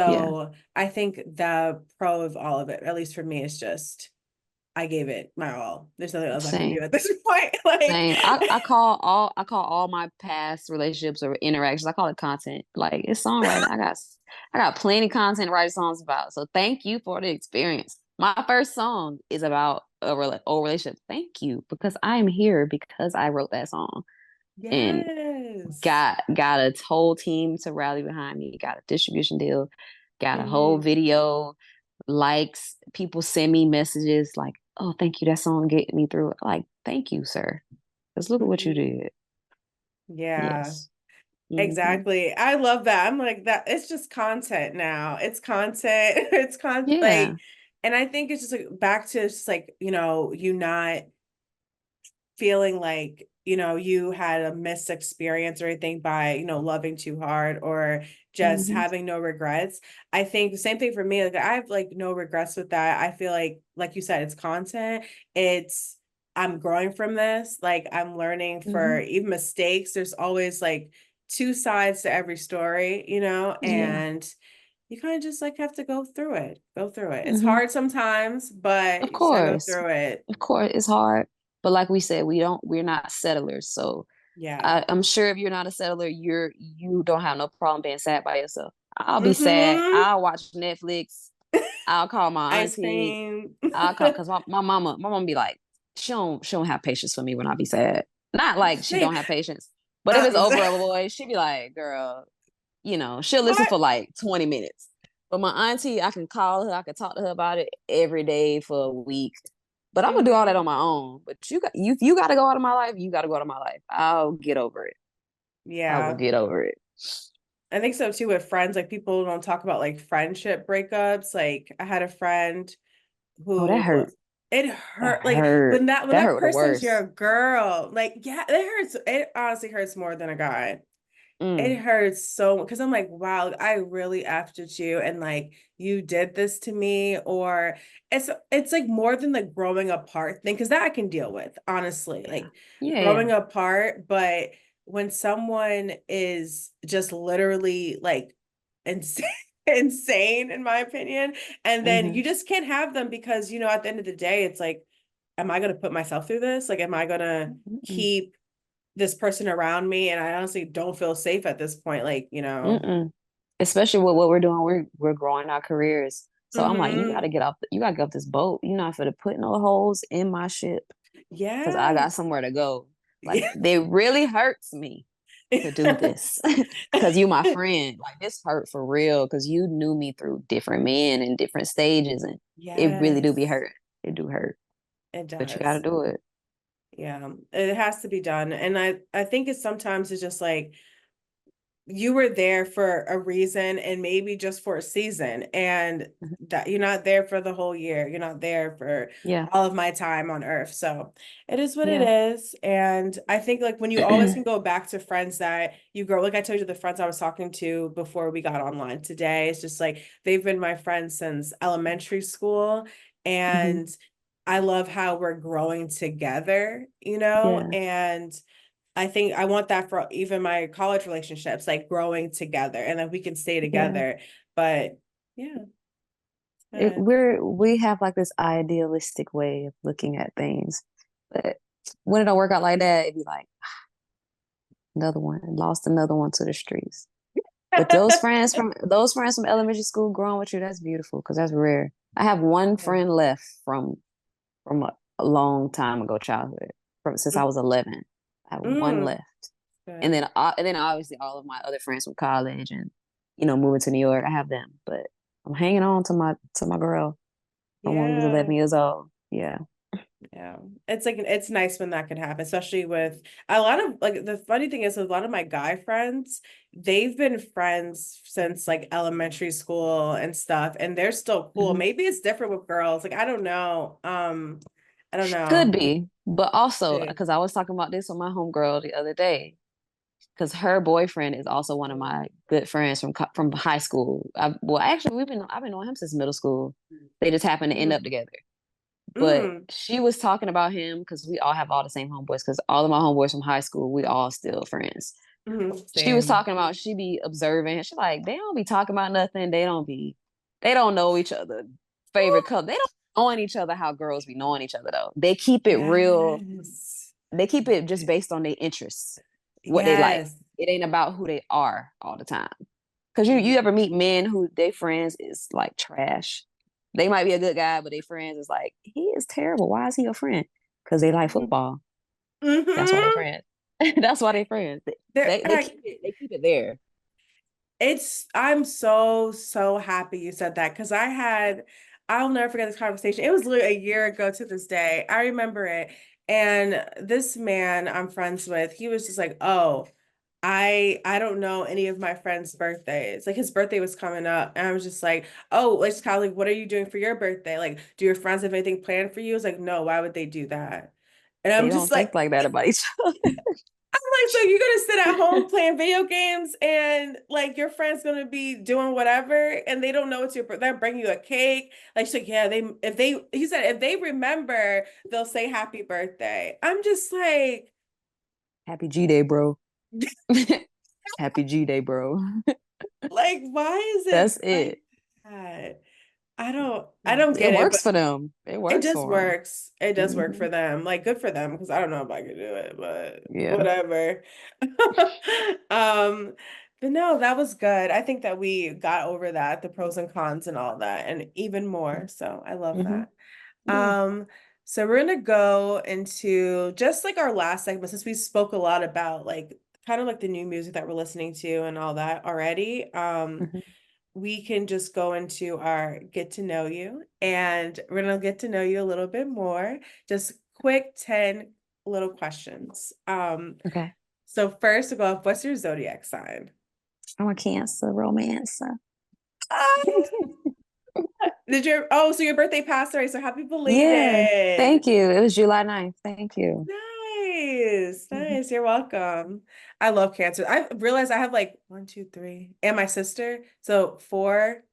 Yeah. So I think the pro of all of it, at least for me, is just I gave it my all. There's nothing else I can do Same. at this point. Like, Same. I call all my past relationships or interactions, I call it content. Like it's songwriting. I got plenty of content to write songs about. So thank you for the experience. My first song is about old relationship. Thank you because I am here because I wrote that song and yes. got a whole team to rally behind me. Got a distribution deal. Got a whole Mhm. video likes. People send me messages like, "Oh, thank you. That song get me through." Like, thank you, sir. Because look at what you Mhm. did. Yeah, Yes. hmm exactly. I love that. I'm like that. It's just content now. It's content. It's like, Yeah. and I think it's just like back to just like, you not feeling like you had a missed experience or anything by loving too hard or just hmm having no regrets. I think the same thing for me, like I have like no regrets with that. I feel like you said, it's content. It's I'm growing from this, like I'm learning for hmm even mistakes. There's always like two sides to every story, Yeah. and you kind of just like have to go through it. It's hmm hard sometimes, but Of you just gotta go course. through it. Of course. It's hard. But like we said, we're not settlers. So Yeah. I'm sure if you're not a settler, you don't have no problem being sad by yourself. I'll be sad. Mm-hmm. I'll watch Netflix. I'll call my Ice auntie. cream. I'll call because my mama be like, she don't have patience for me when I be sad. Not like she Same. don't have patience, but if it's Same. over a boy, she be like, girl, she'll listen What? for like 20 minutes. But my auntie, I can call her, I can talk to her about it every day for a week. But I'm gonna do all that Hmm. on my own. But you gotta go out of my life, you gotta go out of my life. I'll get over it. I will Yeah. get over it. I think so too with friends. Like people don't talk about like friendship breakups. Like I had a friend Oh, that who hurt. it That hurt like hurt. when That that hurt the person's your worst. girl. Like, yeah, it hurts. It honestly hurts more than a guy. It Mm, hurts so because I'm like, wow, I really after you and like you did this to me, or it's like more than the growing apart thing, because that I can deal with, honestly, yeah. like Yeah, growing yeah. apart. But when someone is just literally like insane, insane, in my opinion, and then hmm you just can't have them because at the end of the day, it's like, am I gonna put myself through this? Like, am I gonna Mm-mm. keep this person around me? And I honestly don't feel safe at this point, like, Mm-mm. Especially with what we're doing, we're growing our careers. So I'm like, hmm you gotta get off this boat. You're not for to put no holes in my ship because I got yes. somewhere to go. Like, Yeah. it really hurts me to do this because you my friend. Like, this hurt for real because you knew me through different men and different stages, and it really do be Yes, hurt. It do hurt, it but you got to does. do it. Yeah, it has to be done. And I think it's sometimes it's just like you were there for a reason and maybe just for a season, and Mhm. that you're not there for the whole year. You're not there for Yeah. all of my time on earth. So it is what it Yeah. is. And I think like when you always can go back to friends that you grow, like I told you, the friends I was talking to before we got online today, it's just like they've been my friends since elementary school. Hmm. And I love how we're growing together, you know, Yeah. and I think I want that for even my college relationships, like growing together and that we can stay Yeah. together. But yeah, It, good. we have like this idealistic way of looking at things, but when it don't work out like that, it'd be like another one, lost another one to the streets. But those friends from elementary school growing with you, that's beautiful because that's rare. I have one friend left from a long time ago, childhood, from since I was 11. I have one Mm, left, good. and then obviously all of my other friends from college and moving to New York. I have them, but I'm hanging on to my girl from when we was Yeah. 11 years old. Yeah. Yeah. It's like it's nice when that can happen, especially with a lot of like the funny thing is a lot of my guy friends, they've been friends since like elementary school and stuff, and they're still cool. Hmm. Maybe it's different with girls. Like I don't know. I don't Could know. be, but also See. because I was talking about this with my homegirl the other day, because her boyfriend is also one of my good friends from high school. Well, actually, I've been knowing him since middle school. They just happened to end Mm, up together. But mm, she was talking about him because we all have all the same homeboys. Because all of my homeboys from high school, we all still friends. She was same. talking about she be observing. She's like, they don't be talking about nothing. They don't know each other favorite color. They don't knowing each other how girls be knowing each other though. They keep it real. Yes. They keep it just based on their interests, what they like. Yes. It ain't about who they are all the time. Cause you ever meet men who they friends is like trash. They might be a good guy, but they friends is like, he is terrible. Why is he your friend? Because they like football. That's why they Mm-hmm. friends. That's why they friends. There, They keep it there. I'm so, so happy you said that because I'll never forget this conversation. It was literally a year ago to this day. I remember it. And this man I'm friends with, he was just like, oh, I don't know any of my friends' birthdays. Like his birthday was coming up, and I was just like, oh, like just kind of like, what are you doing for your birthday? Like, do your friends have anything planned for you? It's like, no, why would they do that? And They I'm just don't like, think like that about each other. I'm like, so you're gonna sit at home playing video games and like your friend's gonna be doing whatever and they don't know it's your they're bringing you a cake. Like she's like, yeah, he said if they remember, they'll say happy birthday. I'm just like, Happy G Day, bro. Happy G Day, bro. like, why is it That's like it. that? I don't It get it, but works for them. It it works just for them. works. It does work Hmm. for them. Like good for them because I don't know if I could do it, but Yeah. whatever. Um, but no, that was good. I think that we got over that, the pros and cons and all that, and even more. So I love Hmm. that. Yeah. Um, so we're gonna go into just like our last segment since we spoke a lot about like kind of like the new music that we're listening to and all that already. Hmm. We can just go into our get to know you and we're gonna get to know you a little bit more. Just quick 10 little questions. Okay. So first to go off, what's your zodiac sign? I'm a Cancer romancer. Ah, so your birthday passed already, so happy Yeah. belated. Thank you. It was July 9th. Thank you. Nice, Hmm. nice. You're welcome. I love Cancer. I realized I have like one, two, three, and my sister. So four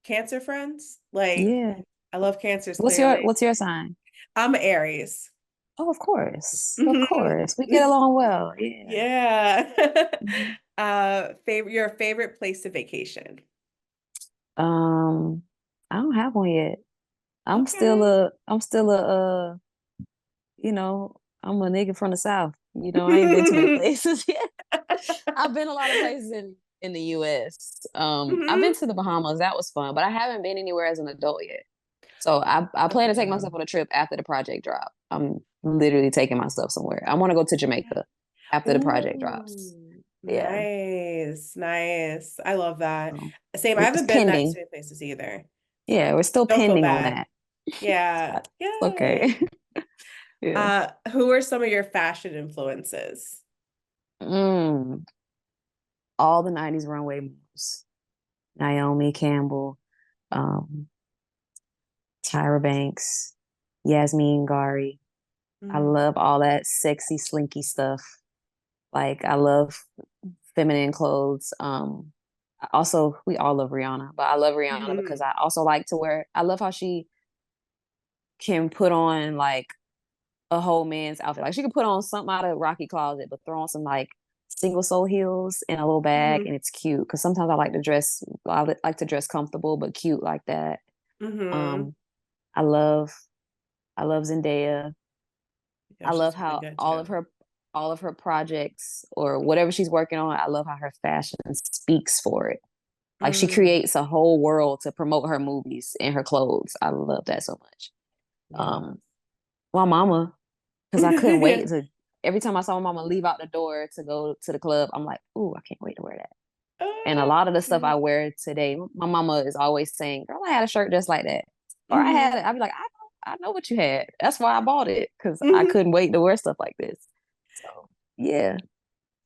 Cancer friends. Like Yeah. I love Cancers clearly. What's your sign? I'm Aries. Oh, of course. Of Mhm. course. We get along well. Yeah. Yeah. Mhm. Favorite your favorite place to vacation. Um, I don't have one yet. Okay. I'm still you know, I'm a nigga from the South. I ain't been to many places yet. I've been a lot of places in the US. I've been Mhm. to the Bahamas. That was fun, but I haven't been anywhere as an adult yet. So I plan to take Yeah. myself on a trip after the project drop. I'm literally taking myself somewhere. I want to go to Jamaica after the project drops. Ooh, Yeah. nice, nice. I love that. So Same. I it's haven't been that pending. to many places either. Yeah, So we're still don't feel pending on bad. that. Yeah. It's Yay. okay. Yeah. Who are some of your fashion influences? Mm, all the 90s runway moves. Naomi Campbell, um, Tyra Banks, Yasmin Gari. I Mm-hmm. love all that sexy, slinky stuff. Like I love feminine clothes. Also we all love Rihanna, but I love Rihanna because I also like to wear, I love how she can put on like a whole man's outfit. Like she could put on something out of Rocky Closet, but throw on some like single sole heels in a little bag, Mm-hmm. and it's cute. Because sometimes like to dress comfortable but cute like that. Mm-hmm. Um, I love, I love Zendaya. Yeah, I love she's really how good too. all of her projects or whatever she's working on. I love how her fashion speaks for it. Like she Mm, creates a whole world to promote her movies and her clothes. I love that so much. yeah. Um, my mama, because I couldn't wait to, every time I saw my mama leave out the door to go to the club, I'm like, ooh, I can't wait to wear that. And a Ah, lot of the stuff I cute. wear today, my mama is always saying, girl, I had a shirt just like that. Or I had Mhm. it. I'd be like, I know what you had. That's why I bought it, because I Mhm. couldn't wait to wear stuff like this. So yeah.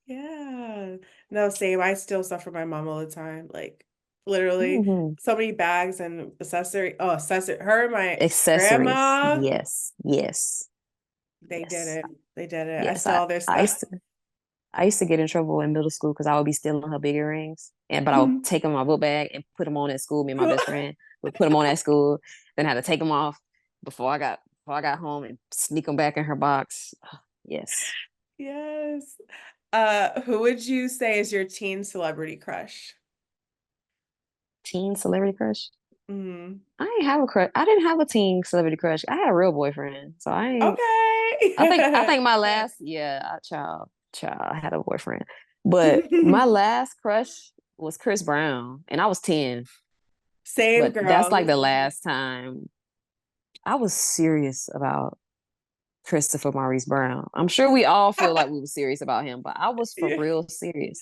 Yeah. No, same. I still suffer my mom all the time. Like literally Hmm. so many bags and accessory. Oh, accessory. Her and my Accessories. grandma, Yes. Yes. they did Yes. it. They did it. I Yes. stole all their stuff. I used to get in trouble in middle school because I would be stealing her big earrings, and but I would Mhm. take them in my book bag and put them on at school. Me and my best friend would put them on at school, then I had to take them off before I got home and sneak them back in her box. Yes, Yes. Who would you say is your teen celebrity crush? teen celebrity crush. Mm. I ain't have a crush. I didn't have a teen celebrity crush. I had a real boyfriend, so I ain't. I Okay. think my last, child, I had a boyfriend, but my last crush was Chris Brown, and I was 10. Same But that's girl. like the last time I was serious about Christopher Maurice Brown. I'm sure we all feel like we were serious about him, but I was for Yeah. real serious.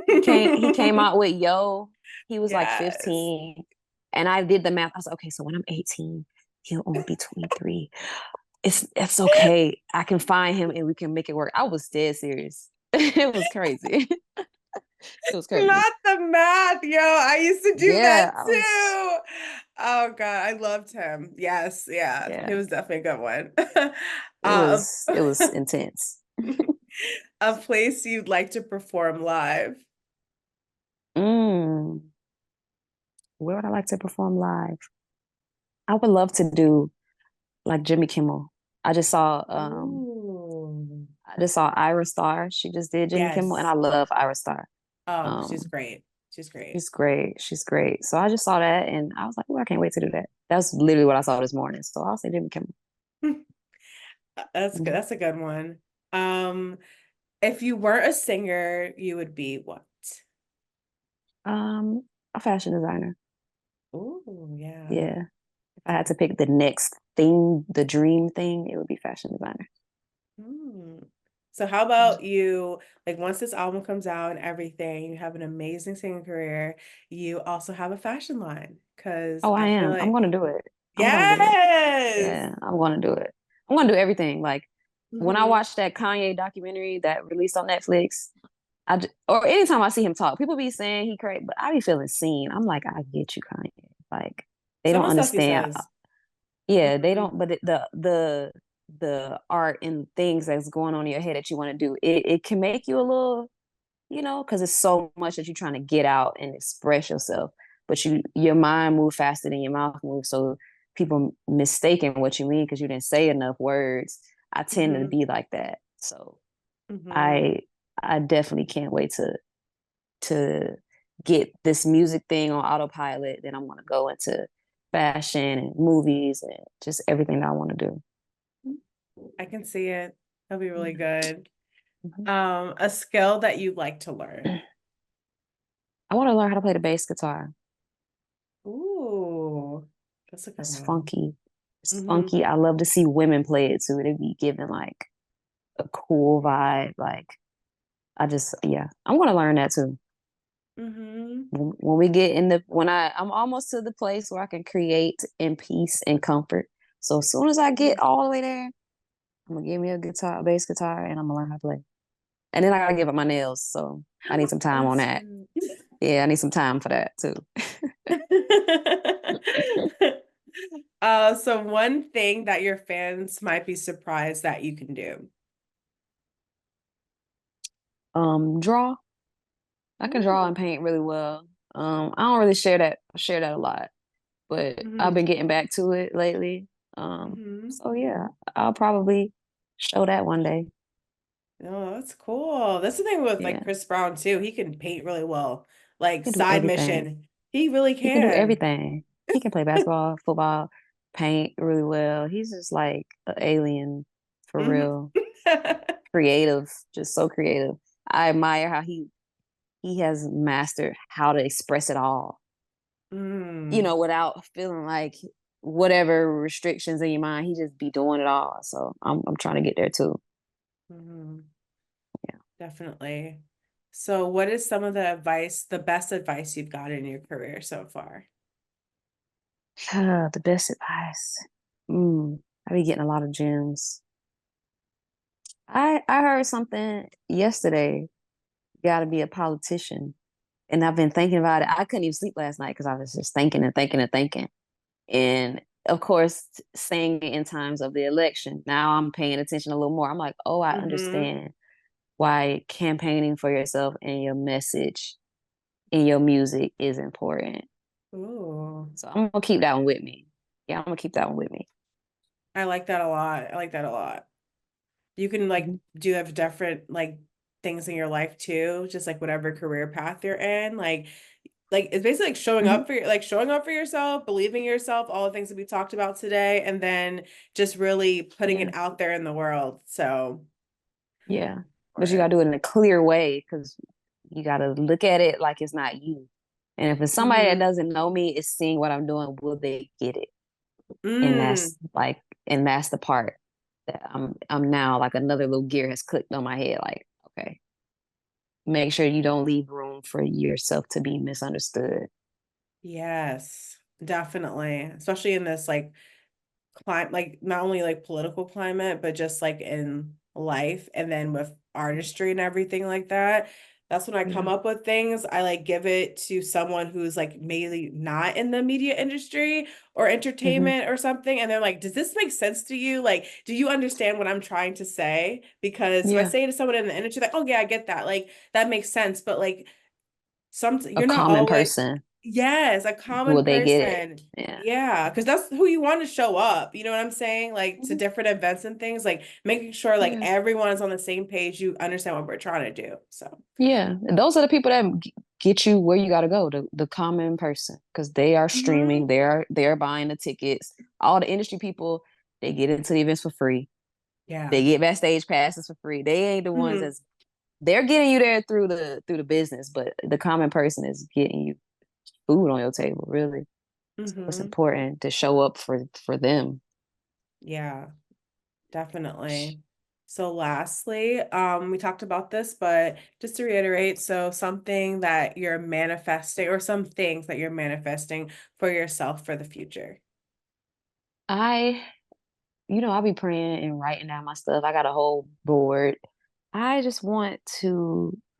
He came out with Yo. He was like Yes. 15. And I did the math. I was like, okay, so when I'm 18, he'll only be 23. It's okay. I can find him and we can make it work. I was dead serious. It was crazy. It was crazy. Not the math, yo. I used to do that Yeah, I was too. Oh God, I loved him. Yes, yeah. He yeah. was definitely a good one. Um, It was intense. a place you'd like to perform live. Mm, where would I like to perform live? I would love to do like Jimmy Kimmel. I just saw Ooh. I just saw Ira Star. She just did Jimmy Kimmel and I Yes. love Ira Star. Oh, she's Um great. She's great. she's great. She's great. So I just saw that and I was like, oh, I can't wait to do that. That's literally what I saw this morning. So I'll say Jimmy Kimmel. That's good. Mhm. That's a good one. Um, if you weren't a singer, you would be what? Um, a fashion designer. Ooh, yeah. Yeah. If I had to pick the next thing, the dream thing, it would be fashion designer. Hmm. So how about you, like once this album comes out and everything, you have an amazing singing career, you also have a fashion line. Cause Oh, I I feel am. I'm like, gonna do it. I'm gonna do it. yes. Yeah, I'm gonna do it. I'm gonna do everything. Like when I Hmm. watched that Kanye documentary that released on Netflix, or anytime I see him talk, people be saying he crazy, but I be feeling seen. I'm like, I get you, Kanye. Like they Some don't of the stuff he understand. says. Yeah, they Hmm. don't. But the art and things that's going on in your head that you want to do, it can make you a little, because it's so much that you're trying to get out and express yourself. But your mind moves faster than your mouth moves, so people mistaken what you mean because you didn't say enough words. I tend to Hmm. be like that, so Hmm. I I definitely can't wait to get this music thing on autopilot. Then I'm gonna go into fashion and movies and just everything that I want to do. I can see it. That'll be really good. Mhm. A skill that you'd like to learn. I want to learn how to play the bass guitar. Ooh, that's a good It's one. funky. It's Hmm. funky. I love to see women play it too. It'd be giving like a cool vibe. Like yeah, I'm gonna learn that too. Hmm. When we get in I'm almost to the place where I can create in peace and comfort. So as soon as I get all the way there, I'm gonna give me a guitar, a bass guitar, and I'm gonna learn how to play. And then I gotta give up my nails, so I need some time on That's that. right. Yeah, I need some time for that too. So one thing that your fans might be surprised that you can do. Draw. I can draw Ooh. and paint really well. I don't really share that a lot, but I've Hmm. been getting back to it lately. Hmm. So yeah, I'll probably show that one day. Oh, that's cool. That's the thing with like Yeah, Chris Brown too. He can paint really well. Like he can do side everything. mission. He really He can do can. everything. He can play basketball, football, paint really well. He's just like an alien for Mhm. real. Creative, just so creative. I admire how he has mastered how to express it all, Mm. without feeling like whatever restrictions in your mind, he just be doing it all. So I'm trying to get there too. Mhm. Yeah. Definitely. So what is some of the advice, the best advice you've got in your career so far? The best advice. I be getting a lot of gems. I heard something yesterday. Got to be a politician, and I've been thinking about it. I couldn't even sleep last night because I was just thinking and thinking and thinking. And of course, saying it in times of the election. Now I'm paying attention a little more. I'm like, oh, I Mm-hmm. understand why campaigning for yourself and your message in your music is important. Ooh. So I'm gonna keep that one with me. Yeah, I'm gonna keep that one with me. I like that a lot. I like that a lot. You can like Mhm. do have different like things in your life too, just like whatever career path you're in. Like it's basically like Mhm. showing up for yourself, believing in yourself, all the things that we talked about today, and then just really putting Yeah, it out there in the world. So yeah. But you important. gotta do it in a clear way because you gotta look at it like it's not you. And if it's somebody that Mm-hmm. doesn't know me is seeing what I'm doing, will they get it? And Mm. that's the part that I'm now like another little gear has clicked on my head. Like, okay, make sure you don't leave room for yourself to be misunderstood. Yes, definitely. Especially in this like climate, like not only like political climate, but just like in life and then with artistry and everything like that. That's when I come Yeah. up with things. I like give it to someone who's like maybe not in the media industry or Hmm. entertainment or something. And they're like, does this make sense to you? Like, do you understand what I'm trying to say? Because if I Yeah. say to someone in the industry, like, oh yeah, I get that, like that makes sense. But like A you're not common always, person, yes, a common will they get it? person. Yeah. Yeah, because that's who you want to show up. You know what I'm saying? Like to Mhm. different events and things, like making sure like Yeah. everyone is on the same page, you understand what we're trying to do. So, Yeah. And those are the people that get you where you got to go, the common person, because they are mhm. streaming, they're buying the tickets. All the industry people, they get into the events for free. Yeah. They get backstage passes for free. They ain't the ones Mhm. that's they're getting you there through the business, but the common person is getting you food on your table, really. So it's Mhm. important to show up for them. Yeah, definitely. So lastly, we talked about this, but just to reiterate, so something that you're manifesting or some things that you're manifesting for yourself for the future. I, I'll be praying and writing down my stuff. I got a whole board. I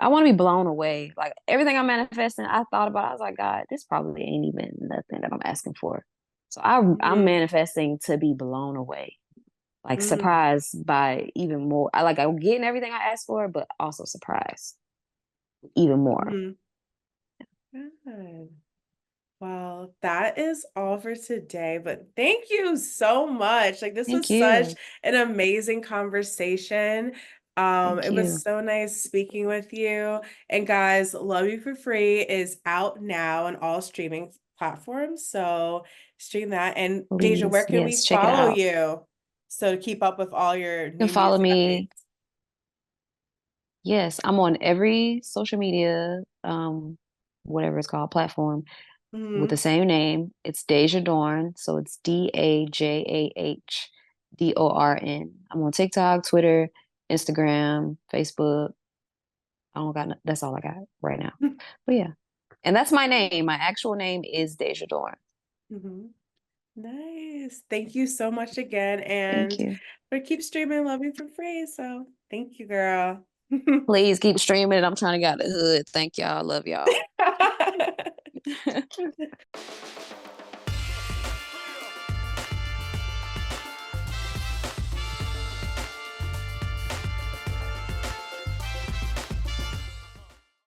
want to be blown away. Like everything I'm manifesting, I thought about, I was like, God, this probably ain't even nothing that I'm asking for. So I'm Mm-hmm. manifesting to be blown away, like Mm-hmm. surprised by even more. I'm getting everything I asked for, but also surprised even more. Mm-hmm. Good. Well, that is all for today, but thank you so much. Like this Thank was such you. an amazing conversation. Thank It was you. so nice speaking with you. And guys, Love You for Free is out now on all streaming platforms. So stream that. And Deja, where Please. can Yes, we check it follow out. you? So to keep up with all your You can new follow music me. updates. Yes, I'm on every social media, whatever it's called, platform with the Hmm. same name. It's Dajah Dorn. So it's DAJAHDORN. I'm on TikTok, Twitter, Instagram, Facebook. I don't got, that's all I got right now. But yeah. And that's my name. My actual name is Dajah Dorn. Hmm. Nice. Thank you so much again. Thank And you. but keep streaming Love You for free. So thank you, girl. Please keep streaming it. I'm trying to get out the hood. Thank y'all. Love y'all.